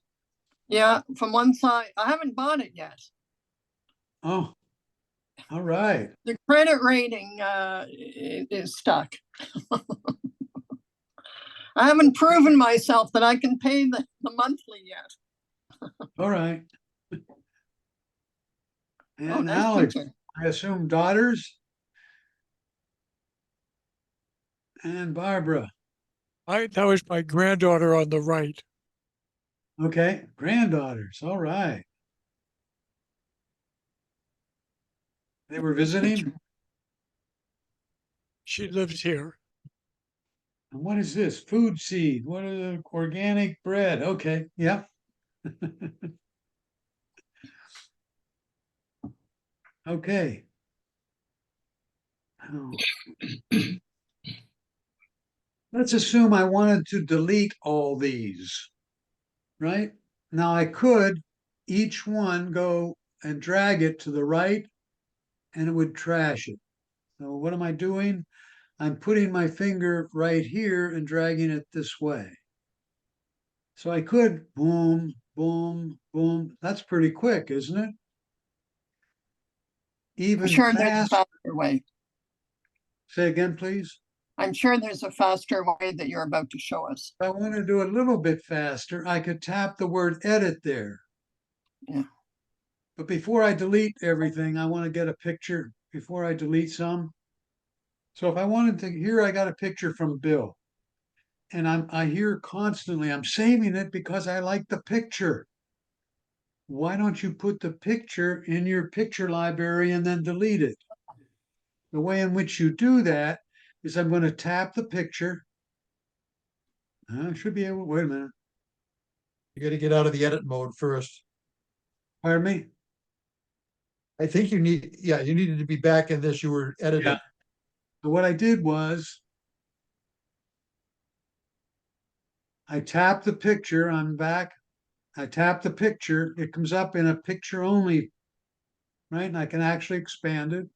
[SPEAKER 7] Yeah, from one side. I haven't bought it yet.
[SPEAKER 2] Oh, all right.
[SPEAKER 7] The credit rating is stuck. I haven't proven myself that I can pay the monthly yet.
[SPEAKER 2] All right.
[SPEAKER 7] Oh,
[SPEAKER 2] And
[SPEAKER 7] nice
[SPEAKER 2] Alex,
[SPEAKER 7] picture.
[SPEAKER 2] I assume daughters? And Barbara.
[SPEAKER 11] That was my granddaughter on the right.
[SPEAKER 2] Okay, granddaughters. All right. They were visiting?
[SPEAKER 11] She lives here.
[SPEAKER 2] And what is this? Food seed. What are the organic bread? Okay, yeah. Okay. Oh. Let's assume I wanted to delete all these, right? Now I could each one go and drag it to the right and it would trash it. So what am I doing? I'm putting my finger right here and dragging it this way. So I could boom, boom, boom. That's pretty quick, isn't it?
[SPEAKER 7] I'm
[SPEAKER 2] Even
[SPEAKER 7] sure there's a
[SPEAKER 2] fast.
[SPEAKER 7] faster way.
[SPEAKER 2] Say again, please.
[SPEAKER 7] I'm sure there's a faster way that you're about to show us.
[SPEAKER 2] If I want to do a little bit faster, I could tap the word edit there.
[SPEAKER 7] Yeah.
[SPEAKER 2] But before I delete everything, I want to get a picture before I delete some. So if I wanted to, here I got a picture from Bill. And I hear constantly, I'm saving it because I like the picture. Why don't you put the picture in your picture library and then delete it? The way in which you do that is I'm going to tap the picture. I should be able, wait a minute.
[SPEAKER 6] You gotta get out of the edit mode first.
[SPEAKER 2] Pardon me?
[SPEAKER 6] I think you needed to be back in this, you were editing.
[SPEAKER 2] Yeah. So what I did was I tap the picture, I'm back. I tap the picture, it comes up in a picture only, right? And I can actually expand it.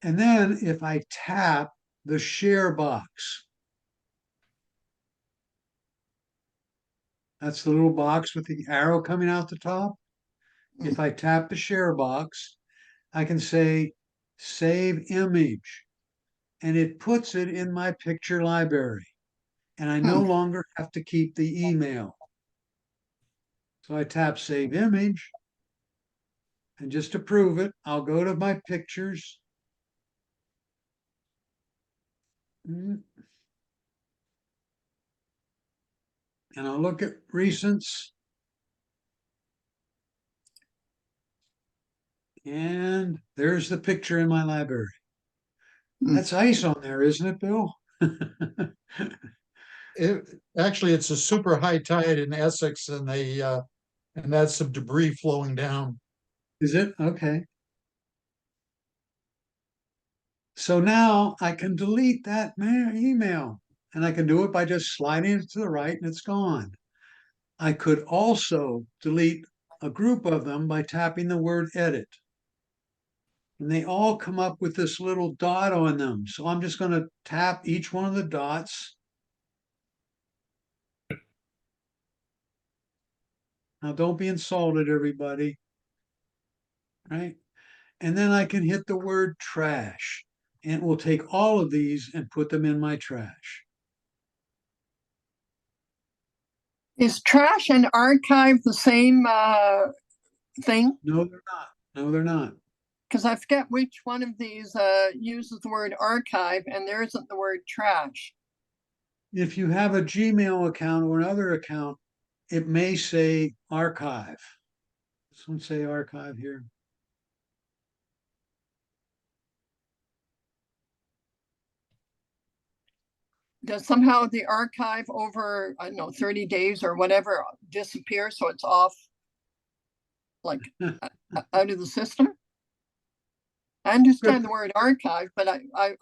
[SPEAKER 2] And then if I tap the share box, That's the little box with the arrow coming out the top. If I tap the share box, I can say save image, and it puts it in my picture library. And I no longer have to keep the email. So I tap save image. And just to prove it, I'll go to my pictures. And I'll look at recents. And there's the picture in my library. That's ice on there, isn't it, Bill?
[SPEAKER 6] Actually, it's a super high tide in Essex and and that's some debris flowing down.
[SPEAKER 2] Is it? Okay. So now I can delete that email, and I can do it by just sliding it to the right and it's gone. I could also delete a group of them by tapping the word edit. And they all come up with this little dot on them. So I'm just going to tap each one of the dots. Now don't be insulted, everybody. Right? And then I can hit the word trash. And it will take all of these and put them in my trash.
[SPEAKER 7] Is trash and archive the same thing?
[SPEAKER 2] No, they're not. No, they're not.
[SPEAKER 7] Because I forget which one of these uses the word archive and there isn't the word trash.
[SPEAKER 2] If you have a Gmail account or another account, it may say archive. This one say archive here.
[SPEAKER 7] Does somehow the archive over, I don't know, 30 days or whatever disappear so it's off, like out of the system? I understand the word archive, but I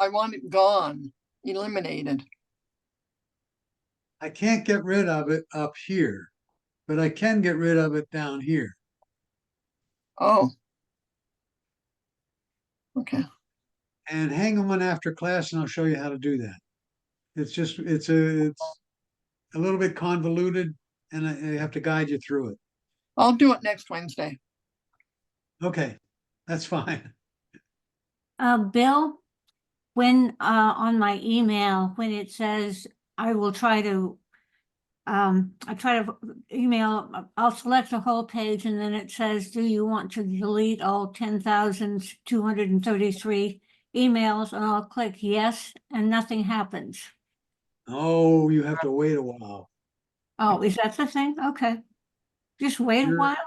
[SPEAKER 7] want it gone, eliminated.
[SPEAKER 2] I can't get rid of it up here, but I can get rid of it down here.
[SPEAKER 7] Oh. Okay.
[SPEAKER 2] And hang on after class and I'll show you how to do that. It's a little bit convoluted and I have to guide you through it.
[SPEAKER 7] I'll do it next Wednesday.
[SPEAKER 2] Okay, that's fine.
[SPEAKER 5] Bill, when, on my email, when it says I will try to, I try to email, I'll select the whole page and then it says, do you want to delete all 10,233 emails? And I'll click yes, and nothing happens.
[SPEAKER 2] Oh, you have to wait a while.
[SPEAKER 5] Oh, is that the thing? Okay. Just wait a while?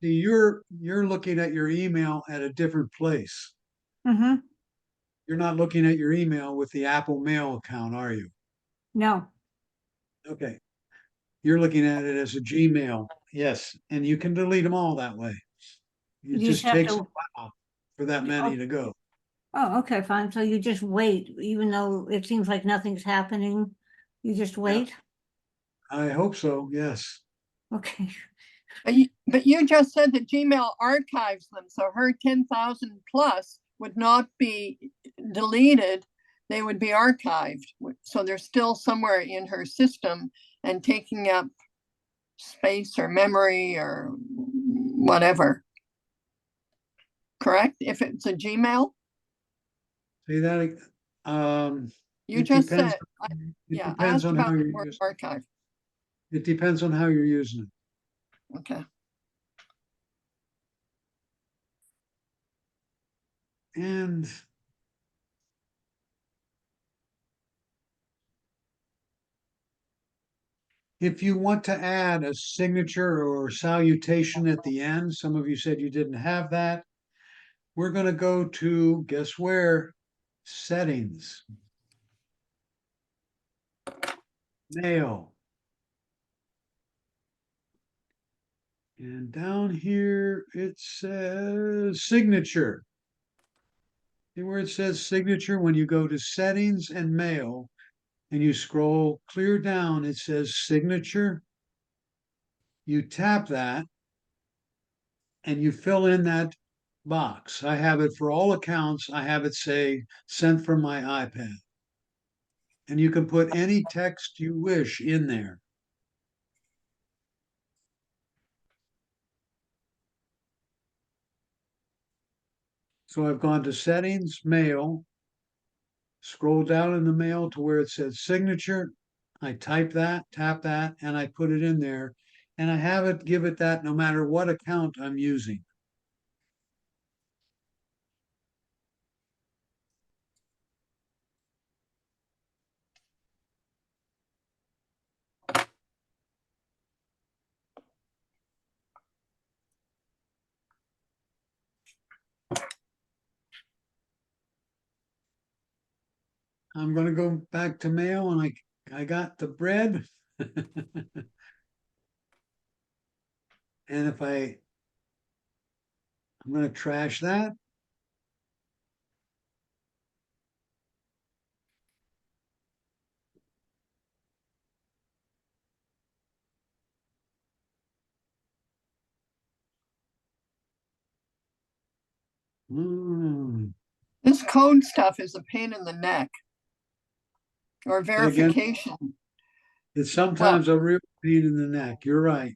[SPEAKER 2] See, you're looking at your email at a different place.
[SPEAKER 5] Mm-hmm.
[SPEAKER 2] You're not looking at your email with the Apple Mail account, are you?
[SPEAKER 5] No.
[SPEAKER 2] Okay. You're looking at it as a Gmail. Yes. And you can delete them all that way. It
[SPEAKER 5] You
[SPEAKER 2] just
[SPEAKER 5] have
[SPEAKER 2] takes
[SPEAKER 5] to-
[SPEAKER 2] a while for that many to go.
[SPEAKER 5] Oh, okay, fine. So you just wait, even though it seems like nothing's happening. You just wait?
[SPEAKER 2] I hope so, yes.
[SPEAKER 5] Okay.
[SPEAKER 7] But you just said that Gmail archives them, so her 10,000 plus would not be deleted. They would be archived. So they're still somewhere in her system and taking up space or memory or whatever. Correct? If it's a Gmail?
[SPEAKER 2] See that?
[SPEAKER 7] You
[SPEAKER 2] it
[SPEAKER 7] just
[SPEAKER 2] depends-
[SPEAKER 7] said,
[SPEAKER 2] It
[SPEAKER 7] yeah, I
[SPEAKER 2] depends
[SPEAKER 7] asked
[SPEAKER 2] on how
[SPEAKER 7] about the
[SPEAKER 2] you're
[SPEAKER 7] word
[SPEAKER 2] using
[SPEAKER 7] archive.
[SPEAKER 2] it. Depends on how you're using it.
[SPEAKER 7] Okay.
[SPEAKER 2] And if you want to add a signature or salutation at the end, some of you said you didn't have that. We're going to go to, guess where? Settings. Mail. And down here, it says signature. See where it says signature? When you go to settings and mail and you scroll clear down, it says signature. You tap that and you fill in that box. I have it for all accounts. I have it say sent from my iPad. And you can put any text you wish in there. So I've gone to settings, mail, scroll down in the mail to where it says signature. I type that, tap that, and I put it in there. And I have it give it that no matter what account I'm using. I'm gonna go back to mail and I got the bread. And if I'm gonna trash that. Hmm.
[SPEAKER 7] This code stuff is a pain in the neck. Or
[SPEAKER 2] Again,
[SPEAKER 7] verification.
[SPEAKER 2] it's sometimes a real pain in the neck. You're right.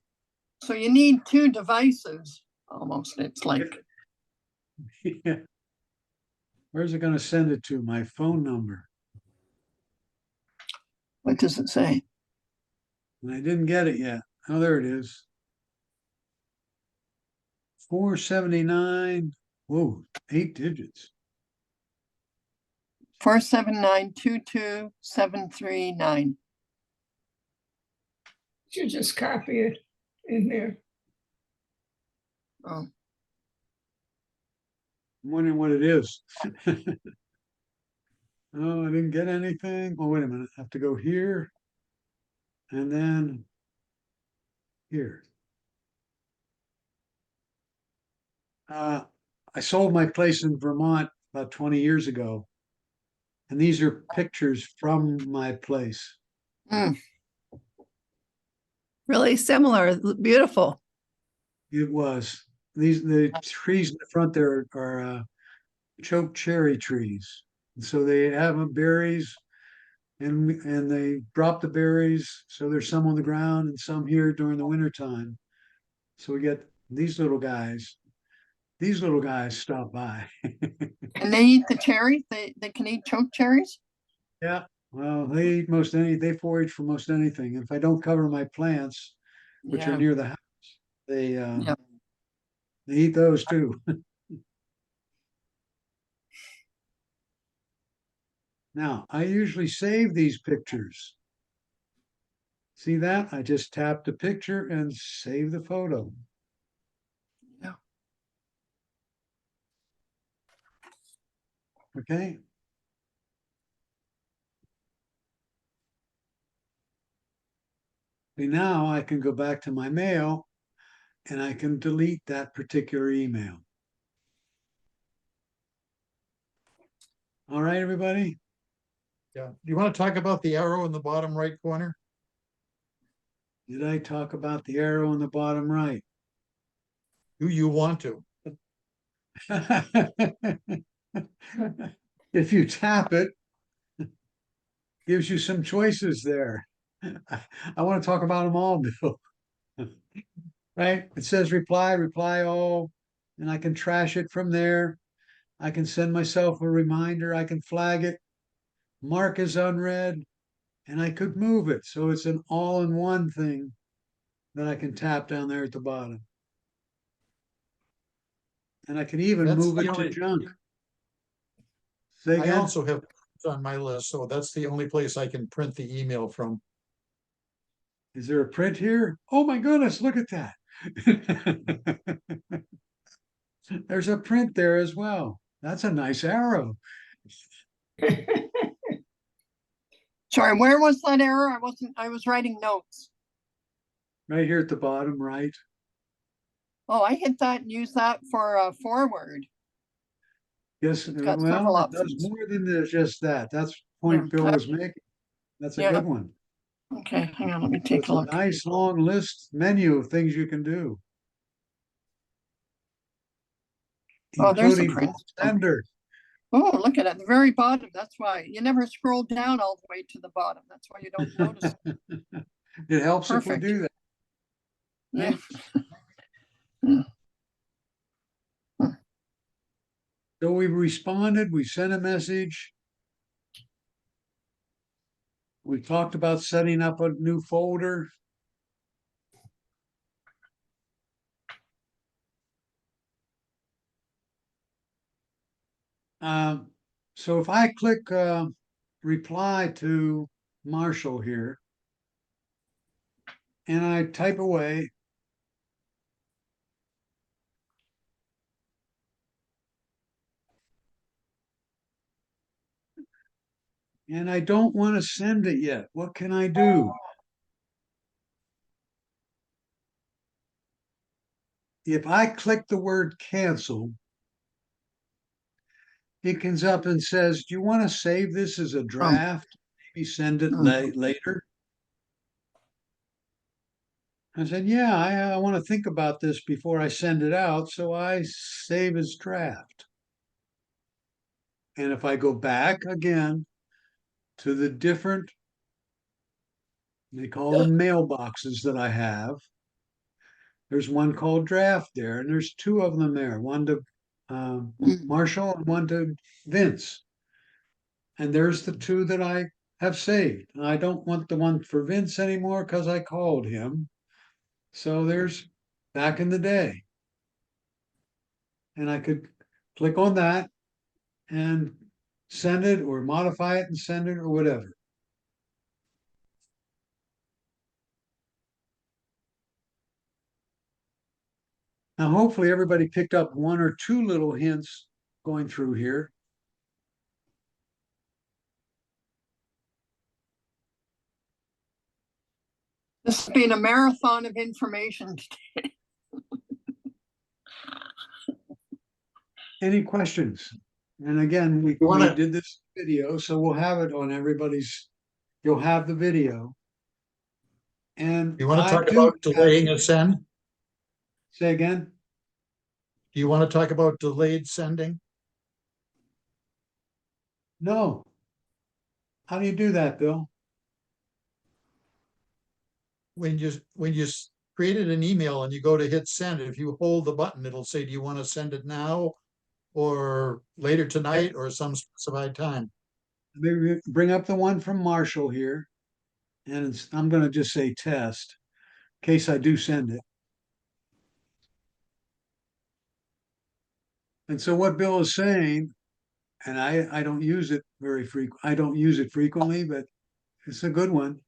[SPEAKER 7] So you need two devices, almost, it's like.
[SPEAKER 2] Yeah. Where's it gonna send it to? My phone number.
[SPEAKER 7] What does it say?
[SPEAKER 2] And I didn't get it yet. Oh, there it is. 479. Whoa, 8 digits.
[SPEAKER 7] 479227739.
[SPEAKER 8] You just copy it in there.
[SPEAKER 7] Oh,
[SPEAKER 2] I'm wondering what it is. Oh, I didn't get anything. Oh, wait a minute. I have to go here. And then here. I sold my place in Vermont about 20 years ago. And these are pictures from my place.
[SPEAKER 14] Really similar, beautiful.
[SPEAKER 2] It was. The trees in the front there are choke cherry trees. And so they have berries and they drop the berries. So there's some on the ground and some here during the winter time. So we get these little guys. These little guys stop by.
[SPEAKER 7] and they eat the cherry? They can eat choke cherries?
[SPEAKER 2] Yeah. Well, they eat they forage for most anything. If I don't cover my plants, which are near the house, they eat those too. Now, I usually save these pictures. See that? I just tap the picture and save the photo.
[SPEAKER 7] Yeah.
[SPEAKER 2] Okay. See, now I can go back to my mail and I can delete that particular email. All right, everybody?
[SPEAKER 6] Yeah. Do you want to talk about the arrow in the bottom right corner?
[SPEAKER 2] Did I talk about the arrow in the bottom right?
[SPEAKER 6] Do you want to?
[SPEAKER 2] If you tap it, gives you some choices there. I want to talk about them all, Bill. Right? It says reply all, and I can trash it from there. I can send myself a reminder. I can flag it, mark as unread, and I could move it. So it's an all-in-one thing that I can tap down there at the bottom. And I can even
[SPEAKER 6] That's
[SPEAKER 2] move
[SPEAKER 6] the
[SPEAKER 2] it to
[SPEAKER 6] only-
[SPEAKER 2] junk. Say
[SPEAKER 6] I
[SPEAKER 2] again?
[SPEAKER 6] also have on my list, so that's the only place I can print the email from.
[SPEAKER 2] Is there a print here? Oh my goodness, look at that. There's a print there as well. That's a nice arrow.
[SPEAKER 7] Sorry, where was that error? I was writing notes.
[SPEAKER 2] Right here at the bottom right.
[SPEAKER 7] Oh, I hit that and use that for forward.
[SPEAKER 2] Yes,
[SPEAKER 7] got
[SPEAKER 2] well,
[SPEAKER 7] several
[SPEAKER 2] it does
[SPEAKER 7] options.
[SPEAKER 2] more than just that. That's the point Bill was making. That's a
[SPEAKER 7] Yeah.
[SPEAKER 2] good one.
[SPEAKER 7] Okay, hang on, let me
[SPEAKER 2] So
[SPEAKER 7] take
[SPEAKER 2] it's
[SPEAKER 7] a
[SPEAKER 2] a
[SPEAKER 7] look.
[SPEAKER 2] nice long list menu of things you can do.
[SPEAKER 7] Oh, there's a
[SPEAKER 2] Including
[SPEAKER 7] print.
[SPEAKER 2] sender.
[SPEAKER 7] Oh, look at it, the very bottom. That's why you never scroll down all the way to the bottom. That's why you don't notice.
[SPEAKER 2] It helps if we
[SPEAKER 7] Perfect.
[SPEAKER 2] do that.
[SPEAKER 7] Yeah.
[SPEAKER 2] Right? So we responded, we sent a message. We talked about setting up a new folder. So if I click reply to Marshall here, and I type away, and I don't want to send it yet, what can I do? If I click the word cancel, it comes up and says, do you want to save this as a draft? Maybe send it later. I said, yeah, I want to think about this before I send it out. So I save as draft. And if I go back again to the different, they call them mailboxes that I have, there's one called draft there, and there's two of them there, one to Marshall and one to Vince. And there's the two that I have saved. I don't want the one for Vince anymore because I called him. So there's back in the day. And I could click on that and send it or modify it and send it or whatever. Now, hopefully everybody picked up one or two little hints going through here.
[SPEAKER 7] This has been a marathon of information.
[SPEAKER 2] Any questions? And again, we did this video, so we'll have it on everybody's, you'll have the video. And
[SPEAKER 6] You want to talk about delaying a send?
[SPEAKER 2] Say again?
[SPEAKER 6] Do you want to talk about delayed sending?
[SPEAKER 2] No. How do you do that, Bill?
[SPEAKER 6] When you created an email and you go to hit send, if you hold the button, it'll say, do you want to send it now or later tonight or some specified time?
[SPEAKER 2] Let me bring up the one from Marshall here. And I'm going to just say test in case I do send it. And so what Bill is saying, and I don't use it very frequent. I don't use it frequently, but it's a good one.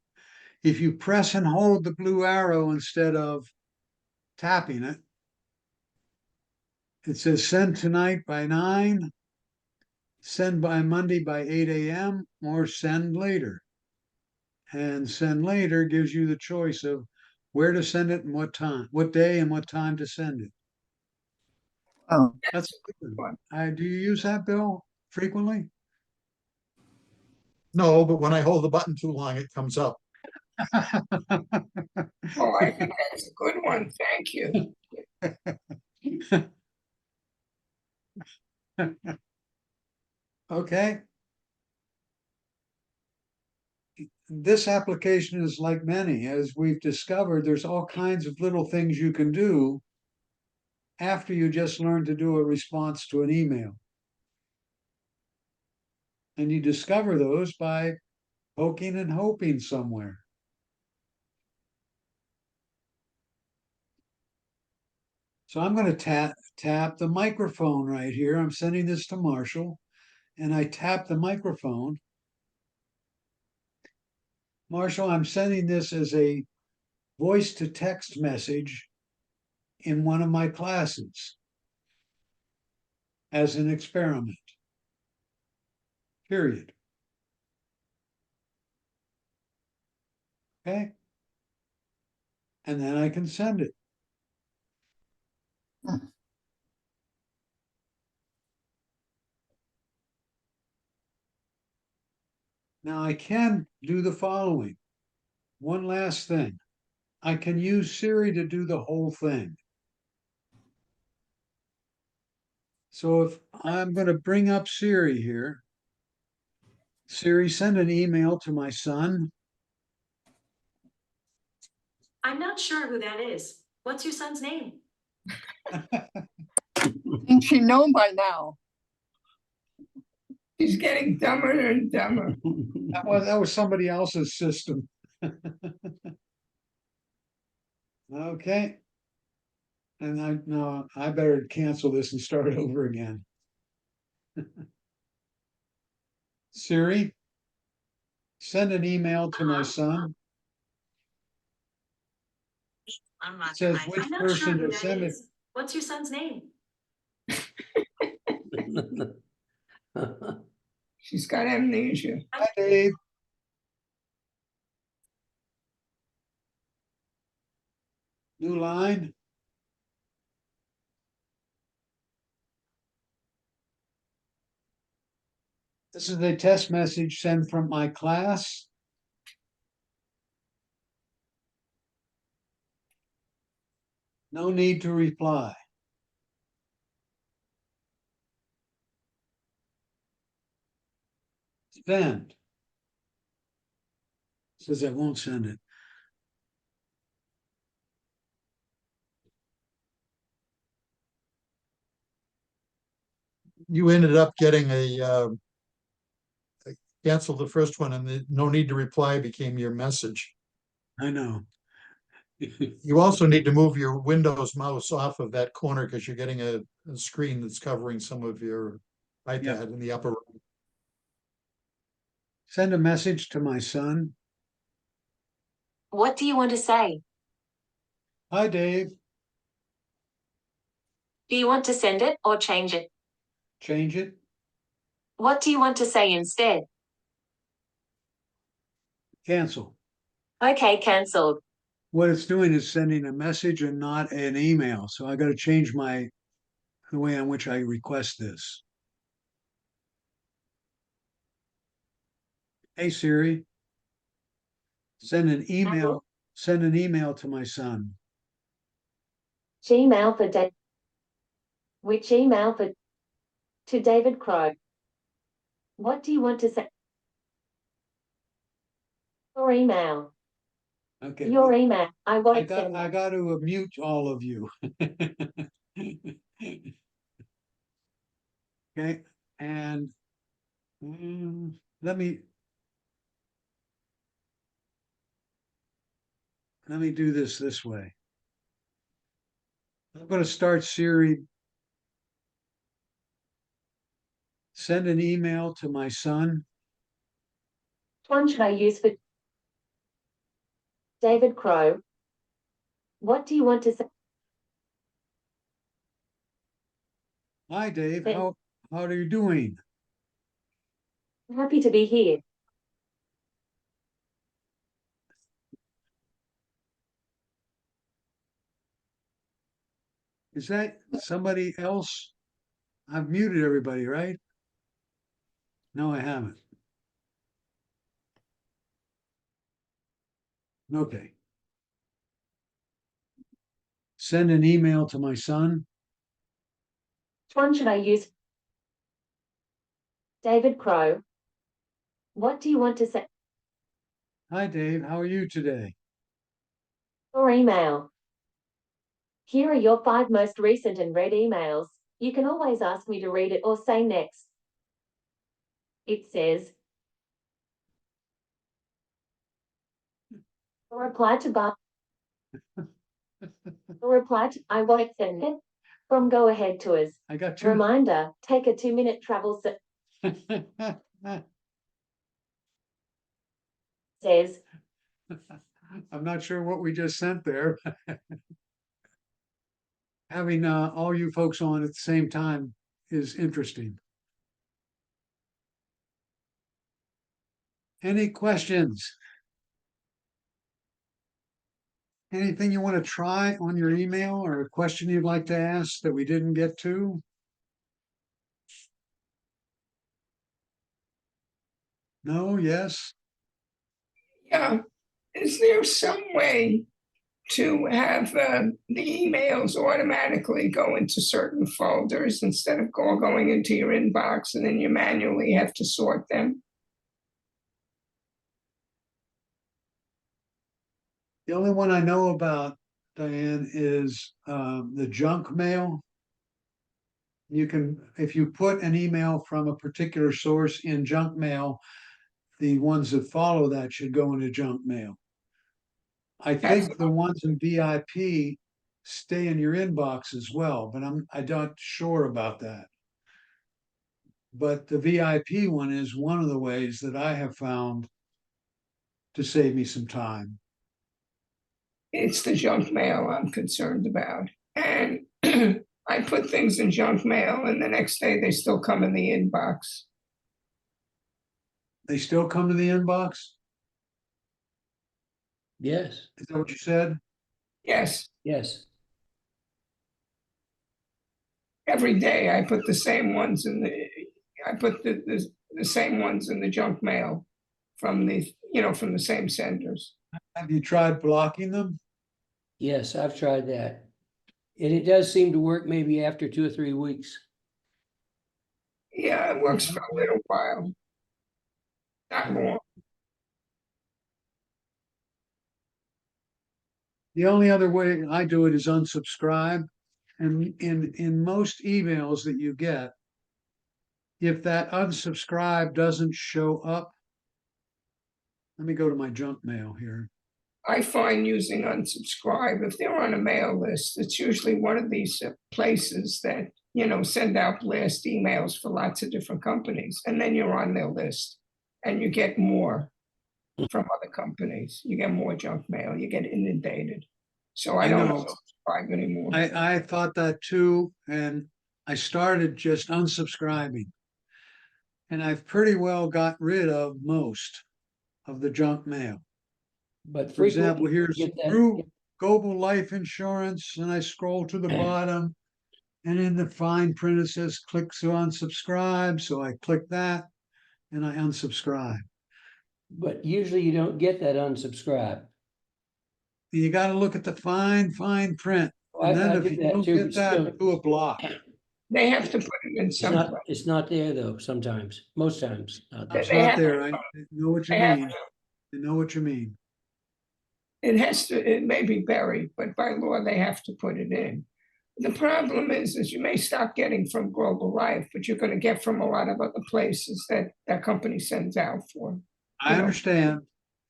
[SPEAKER 2] If you press and hold the blue arrow instead of tapping it, it says send tonight by 9, send by Monday by 8 a.m., or send later. And send later gives you the choice of where to send it and what time, what day and what time to send it.
[SPEAKER 7] Oh,
[SPEAKER 2] that's a good one. Do you use that, Bill, frequently?
[SPEAKER 6] No, but when I hold the button too long, it comes up.
[SPEAKER 8] Oh, I think that's a good one. Thank you.
[SPEAKER 2] Okay. This application is like many. As we've discovered, there's all kinds of little things you can do after you just learn to do a response to an email. And you discover those by poking and hoping somewhere. So I'm going to tap the microphone right here. I'm sending this to Marshall, and I tap the microphone. Marshall, I'm sending this as a voice to text message in one of my classes as an experiment. Period. Okay. And then I can send it. Now I can do the following. One last thing. I can use Siri to do the whole thing. So if I'm going to bring up Siri here, Siri, send an email to my son.
[SPEAKER 12] I'm not sure who that is. What's your son's name?
[SPEAKER 7] I think she'd know by now.
[SPEAKER 8] He's getting dumber and dumber.
[SPEAKER 2] That was somebody else's system. Okay. And no, I better cancel this and start over again. Siri, send an email to my son. It says which
[SPEAKER 12] I'm not sure
[SPEAKER 2] person
[SPEAKER 12] who
[SPEAKER 2] to
[SPEAKER 12] that
[SPEAKER 2] send it.
[SPEAKER 12] is. What's your son's name?
[SPEAKER 8] She's got amnesia.
[SPEAKER 2] Hi, Dave. New line. This is a test message sent from my class. No need to reply. Send. Says I won't send it.
[SPEAKER 6] You ended up getting cancel the first one and the no need to reply became your message.
[SPEAKER 2] I know.
[SPEAKER 6] You also need to move your Windows mouse off of that corner because you're getting a screen that's covering some of your iPad in the upper right.
[SPEAKER 2] Send a message to my son.
[SPEAKER 12] What do you want to say?
[SPEAKER 2] Hi, Dave.
[SPEAKER 12] Do you want to send it or change it?
[SPEAKER 2] Change it.
[SPEAKER 12] What do you want to say instead?
[SPEAKER 2] Cancel.
[SPEAKER 12] Okay, cancelled.
[SPEAKER 2] What it's doing is sending a message and not an email. So I got to change the way in which I request this. Hey Siri, send an email to my son.
[SPEAKER 12] Gmail for Dave. Which email for to David Crow? What do you want to say? Your email.
[SPEAKER 2] Okay.
[SPEAKER 12] Your email. I
[SPEAKER 2] I
[SPEAKER 12] won't
[SPEAKER 2] got
[SPEAKER 12] send
[SPEAKER 2] I
[SPEAKER 12] it.
[SPEAKER 2] got to mute all of you. Okay, and let me do this way. I'm going to start Siri. Send an email to my son.
[SPEAKER 12] Which one should I use for David Crow? What do you want to say?
[SPEAKER 2] Hi Dave,
[SPEAKER 12] Hey.
[SPEAKER 2] how are you doing?
[SPEAKER 12] Happy to be here.
[SPEAKER 2] Is that somebody else? I've muted everybody, right? No, I haven't. Okay. Send an email to my son.
[SPEAKER 12] Which one should I use? David Crow. What do you want to say?
[SPEAKER 2] Hi Dave, how are you today?
[SPEAKER 12] Your email. Here are your 5 most recent and read emails. You can always ask me to read it or say next. It says, reply to Bar. Reply to I won't send it. From Go Ahead Tours.
[SPEAKER 2] I got two.
[SPEAKER 12] Reminder, take a 2-minute travel says,
[SPEAKER 2] I'm not sure what we just sent there. Having all you folks on at the same time is interesting. Any questions? Anything you want to try on your email or a question you'd like to ask that we didn't get to? No, yes?
[SPEAKER 8] Yeah. Is there some way to have the emails automatically go into certain folders instead of going into your inbox and then you manually have to sort them?
[SPEAKER 2] The only one I know about, Diane, is the junk mail. You can, if you put an email from a particular source in junk mail, the ones that follow that should go into junk mail. I think the ones in VIP stay in your inbox as well, but I'm not sure about that. But the VIP one is one of the ways that I have found to save me some time.
[SPEAKER 8] It's the junk mail I'm concerned about. And I put things in junk mail and the next day they still come in the inbox.
[SPEAKER 2] They still come to the inbox?
[SPEAKER 10] Yes,
[SPEAKER 2] Is that what you said?
[SPEAKER 8] Yes,
[SPEAKER 10] yes.
[SPEAKER 8] every day I put the same ones in I put the same ones in the junk mail from from the same senders.
[SPEAKER 2] Have you tried blocking them?
[SPEAKER 10] Yes, I've tried that. And it does seem to work maybe after 2 or 3 weeks.
[SPEAKER 8] Yeah, it works for a little while. Not long.
[SPEAKER 2] The only other way I do it is unsubscribe. And in most emails that you get, if that unsubscribe doesn't show up, let me go to my junk mail here.
[SPEAKER 8] I find using unsubscribe, if they're on a mail list, it's usually one of these places that, send out blast emails for lots of different companies. And then you're on their list and you get more from other companies. You get more junk mail, you get inundated. So I don't
[SPEAKER 2] know.
[SPEAKER 8] subscribe anymore.
[SPEAKER 2] I thought that too, and I started just unsubscribing. And I've pretty well got rid of most of the junk mail.
[SPEAKER 10] But
[SPEAKER 2] For example,
[SPEAKER 10] frequently
[SPEAKER 2] here's
[SPEAKER 10] get that.
[SPEAKER 2] through Global Life Insurance, and I scroll to the bottom, and in the fine print it says click to unsubscribe. So I click that and I unsubscribe.
[SPEAKER 10] But usually you don't get that unsubscribe.
[SPEAKER 2] You got to look at the fine print.
[SPEAKER 10] I
[SPEAKER 2] And then if
[SPEAKER 10] did
[SPEAKER 2] you
[SPEAKER 10] that
[SPEAKER 2] don't
[SPEAKER 10] too,
[SPEAKER 2] get
[SPEAKER 10] but
[SPEAKER 2] that,
[SPEAKER 10] still,
[SPEAKER 2] do a block.
[SPEAKER 8] They have to put it in some place.
[SPEAKER 10] it's not there though, sometimes, most times. Not there.
[SPEAKER 2] It's
[SPEAKER 8] They
[SPEAKER 2] not
[SPEAKER 8] have
[SPEAKER 2] there. I know what you
[SPEAKER 8] They have
[SPEAKER 2] mean. I know what you mean.
[SPEAKER 8] it may be buried, but by law, they have to put it in. The problem is you may stop getting from Global Life, but you're going to get from a lot of other places that that company sends out for.
[SPEAKER 2] I understand.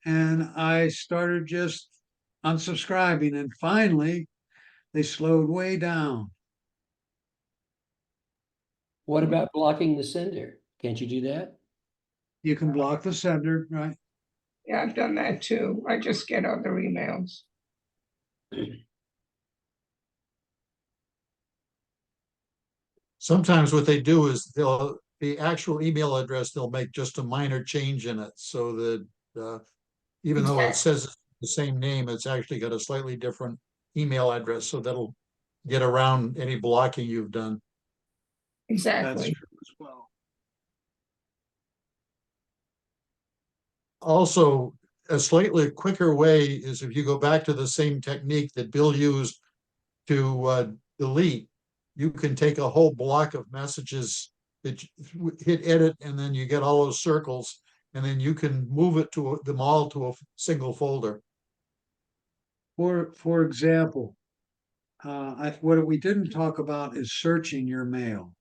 [SPEAKER 2] And I started just unsubscribing, and finally they slowed way down.
[SPEAKER 10] What about blocking the sender? Can't you do that?
[SPEAKER 2] You can block the sender, right?
[SPEAKER 8] Yeah, I've done that too. I just get other emails.
[SPEAKER 6] Sometimes what they do is the actual email address, they'll make just a minor change in it so that even though it says it's the same name, it's actually got a slightly different email address. So that'll get around any blocking you've done.
[SPEAKER 8] Exactly.
[SPEAKER 2] That's true as well.
[SPEAKER 6] Also, a slightly quicker way is if you go back to the same technique that Bill used to delete, you can take a whole block of messages that hit edit, and then you get all those circles, and then you can move it to them all to a single folder.
[SPEAKER 2] For example, what we didn't talk about is searching your mail.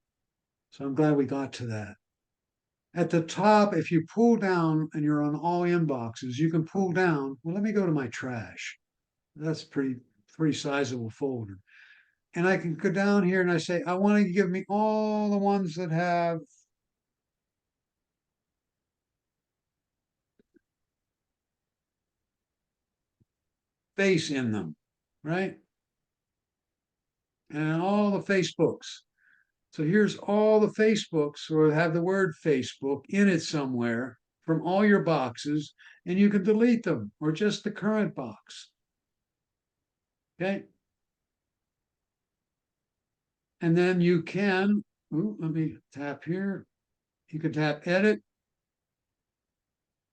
[SPEAKER 2] So I'm glad we got to that. At the top, if you pull down and you're on all inboxes, you can pull down. Well, let me go to my trash. That's pretty sizable folder. And I can go down here and I say, I want to give me all the ones that have face in them, right? And all the Facebooks. So here's all the Facebooks, or have the word Facebook in it somewhere from all your boxes, and you can delete them or just the current box. Okay. And then you can, let me tap here. You can tap edit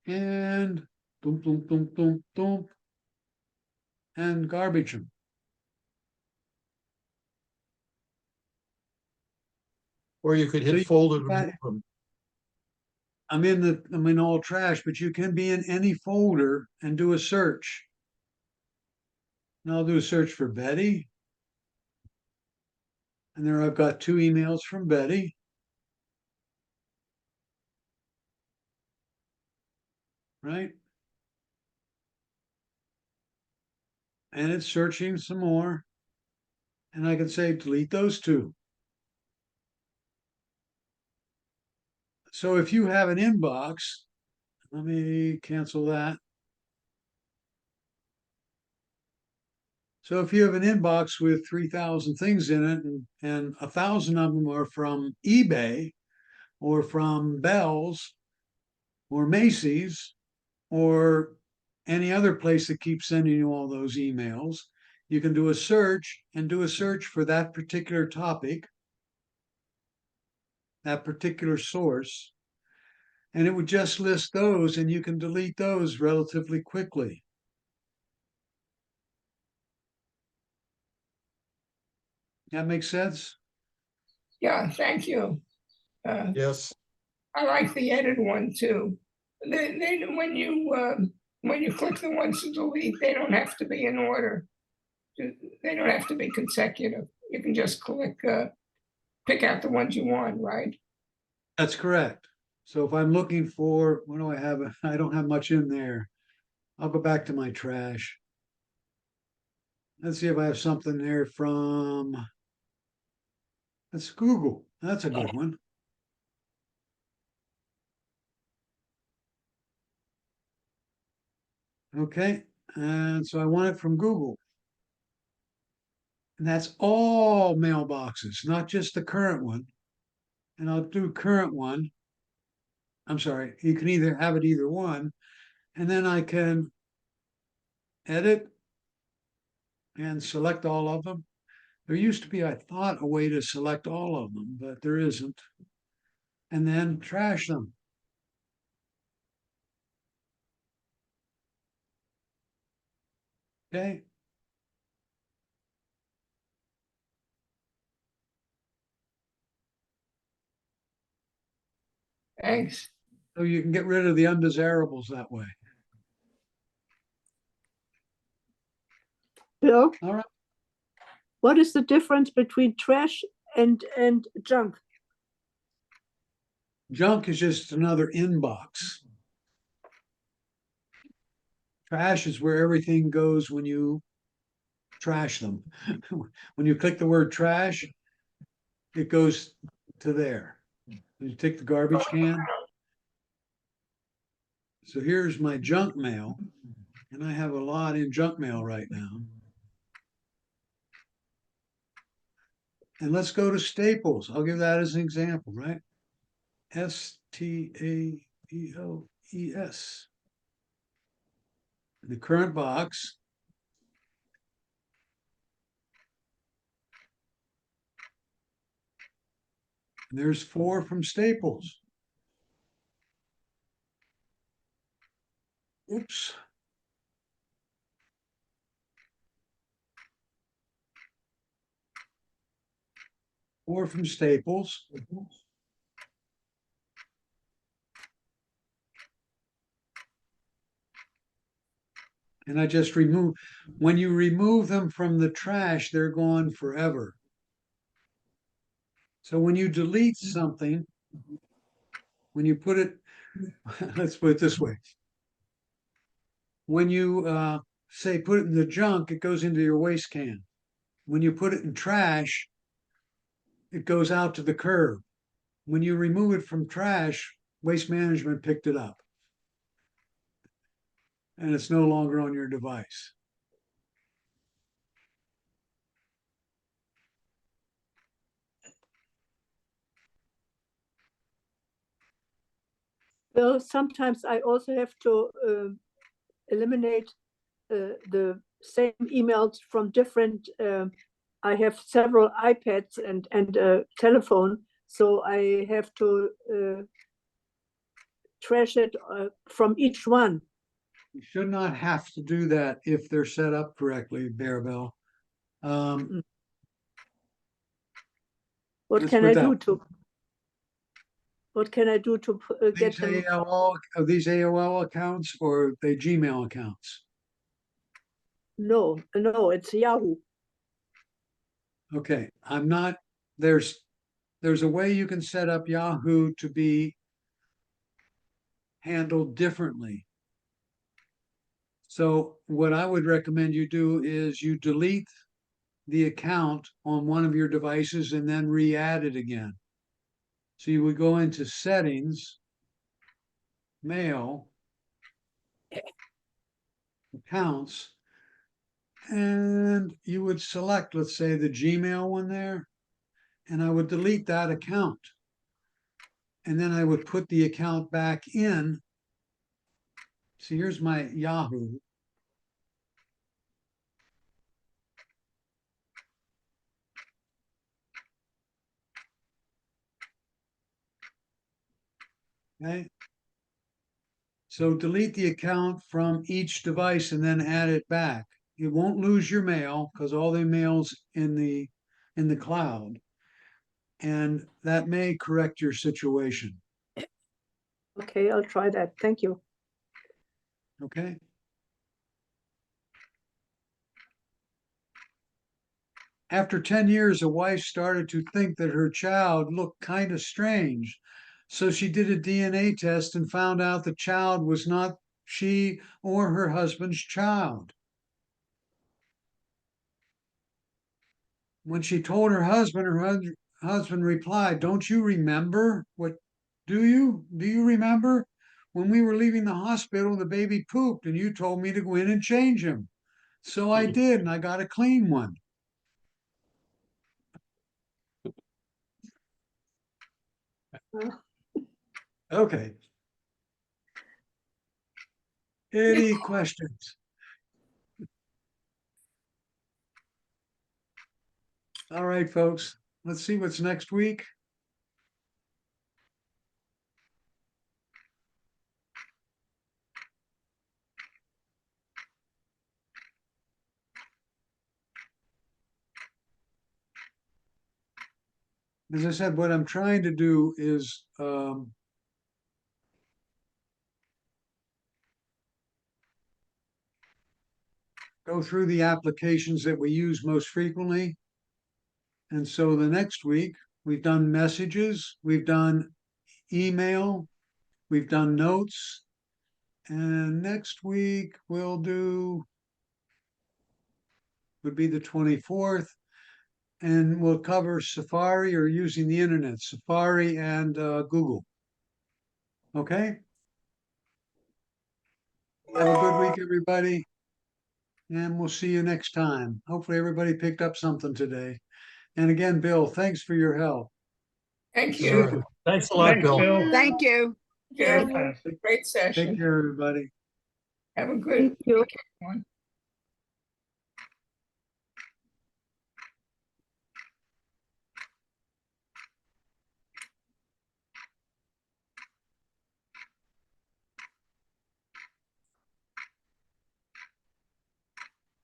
[SPEAKER 2] and boom, boom, boom, boom, boom, and garbage them.
[SPEAKER 6] Or you could hit folder to move them.
[SPEAKER 2] I'm in all trash, but you can be in any folder and do a search. Now I'll do a search for Betty. And there I've got 2 emails from Betty. Right? And it's searching some more. And I can say delete those 2. So if you have an inbox, let me cancel that. So if you have an inbox with 3,000 things in it and 1,000 of them are from eBay or from Bell's or Macy's or any other place that keeps sending you all those emails, you can do a search and do a search for that particular topic, that particular source, and it would just list those, and you can delete those relatively quickly. That makes sense?
[SPEAKER 8] Yeah, thank you.
[SPEAKER 6] Yes.
[SPEAKER 8] I like the edit one too. When you click the ones to delete, they don't have to be in order. They don't have to be consecutive. You can just click, pick out the ones you want, right?
[SPEAKER 2] That's correct. So if I'm looking for, what do I have? I don't have much in there. I'll go back to my trash. Let's see if I have something there from, that's Google. That's a good one. Okay, and so I want it from Google. And that's all mailboxes, not just the current one. And I'll do current one. I'm sorry, you can either have it either one. And then I can edit and select all of them. There used to be, I thought, a way to select all of them, but there isn't. And then trash them. Okay.
[SPEAKER 8] Thanks.
[SPEAKER 2] So you can get rid of the undesirables that way.
[SPEAKER 15] Bill,
[SPEAKER 2] All right.
[SPEAKER 15] what is the difference between trash and junk?
[SPEAKER 2] Junk is just another inbox. Trash is where everything goes when you trash them. When you click the word trash, it goes to there. You take the garbage can. So here's my junk mail, and I have a lot in junk mail right now. And let's go to Staples. I'll give that as an example, right? Staples. The current box. And there's 4 from Staples. Oops. Or from Staples. And I just remove, when you remove them from the trash, they're gone forever. So when you delete something, when you put it, let's put it this way. When you say put it in the junk, it goes into your waste can. When you put it in trash, it goes out to the curb. When you remove it from trash, Waste Management picked it up. And it's no longer on your device.
[SPEAKER 15] Bill, sometimes I also have to eliminate the same emails from different, I have several iPads and a telephone, so I have to trash it from each one.
[SPEAKER 2] You should not have to do that if they're set up correctly, Bearbell.
[SPEAKER 15] What
[SPEAKER 2] Let's
[SPEAKER 15] can
[SPEAKER 2] put
[SPEAKER 15] I
[SPEAKER 2] that-
[SPEAKER 15] do to? What can I do to get
[SPEAKER 2] These
[SPEAKER 15] them?
[SPEAKER 2] AOL, are these AOL accounts or are they Gmail accounts?
[SPEAKER 15] No, it's Yahoo.
[SPEAKER 2] Okay, I'm not there's a way you can set up Yahoo to be handled differently. So what I would recommend you do is you delete the account on one of your devices and then re-add it again. So you would go into settings, mail, accounts, and you would select, let's say, the Gmail one there, and I would delete that account. And then I would put the account back in. So here's my Yahoo. Okay. So delete the account from each device and then add it back. It won't lose your mail because all the mail's in the cloud. And that may correct your situation.
[SPEAKER 15] Okay, I'll try that. Thank you.
[SPEAKER 2] Okay. After 10 years, a wife started to think that her child looked kind of strange. So she did a DNA test and found out the child was not she or her husband's child. When she told her husband replied, "Don't you remember? What do you? Do you remember? When we were leaving the hospital, the baby pooped and you told me to go in and change him. So I did, and I got a clean one." Okay. Any questions? All right, folks, let's see what's next week. As I said, what I'm trying to do is go through the applications that we use most frequently. And so the next week, we've done messages, we've done email, we've done notes. And next week we'll do, would be the 24th. And we'll cover Safari or using the internet, Safari and Google. Okay? Have a good week, everybody. And we'll see you next time. Hopefully everybody picked up something today. And again, Bill, thanks for your help.
[SPEAKER 8] Thank
[SPEAKER 6] Sure.
[SPEAKER 8] you.
[SPEAKER 6] Thanks a lot,
[SPEAKER 9] Thanks,
[SPEAKER 6] Bill.
[SPEAKER 9] Bill.
[SPEAKER 14] Thank you.
[SPEAKER 8] Good.
[SPEAKER 9] Okay.
[SPEAKER 8] Great
[SPEAKER 2] Take
[SPEAKER 8] session.
[SPEAKER 2] care, everybody.
[SPEAKER 8] Have a good
[SPEAKER 15] Thank you.
[SPEAKER 8] week, everyone.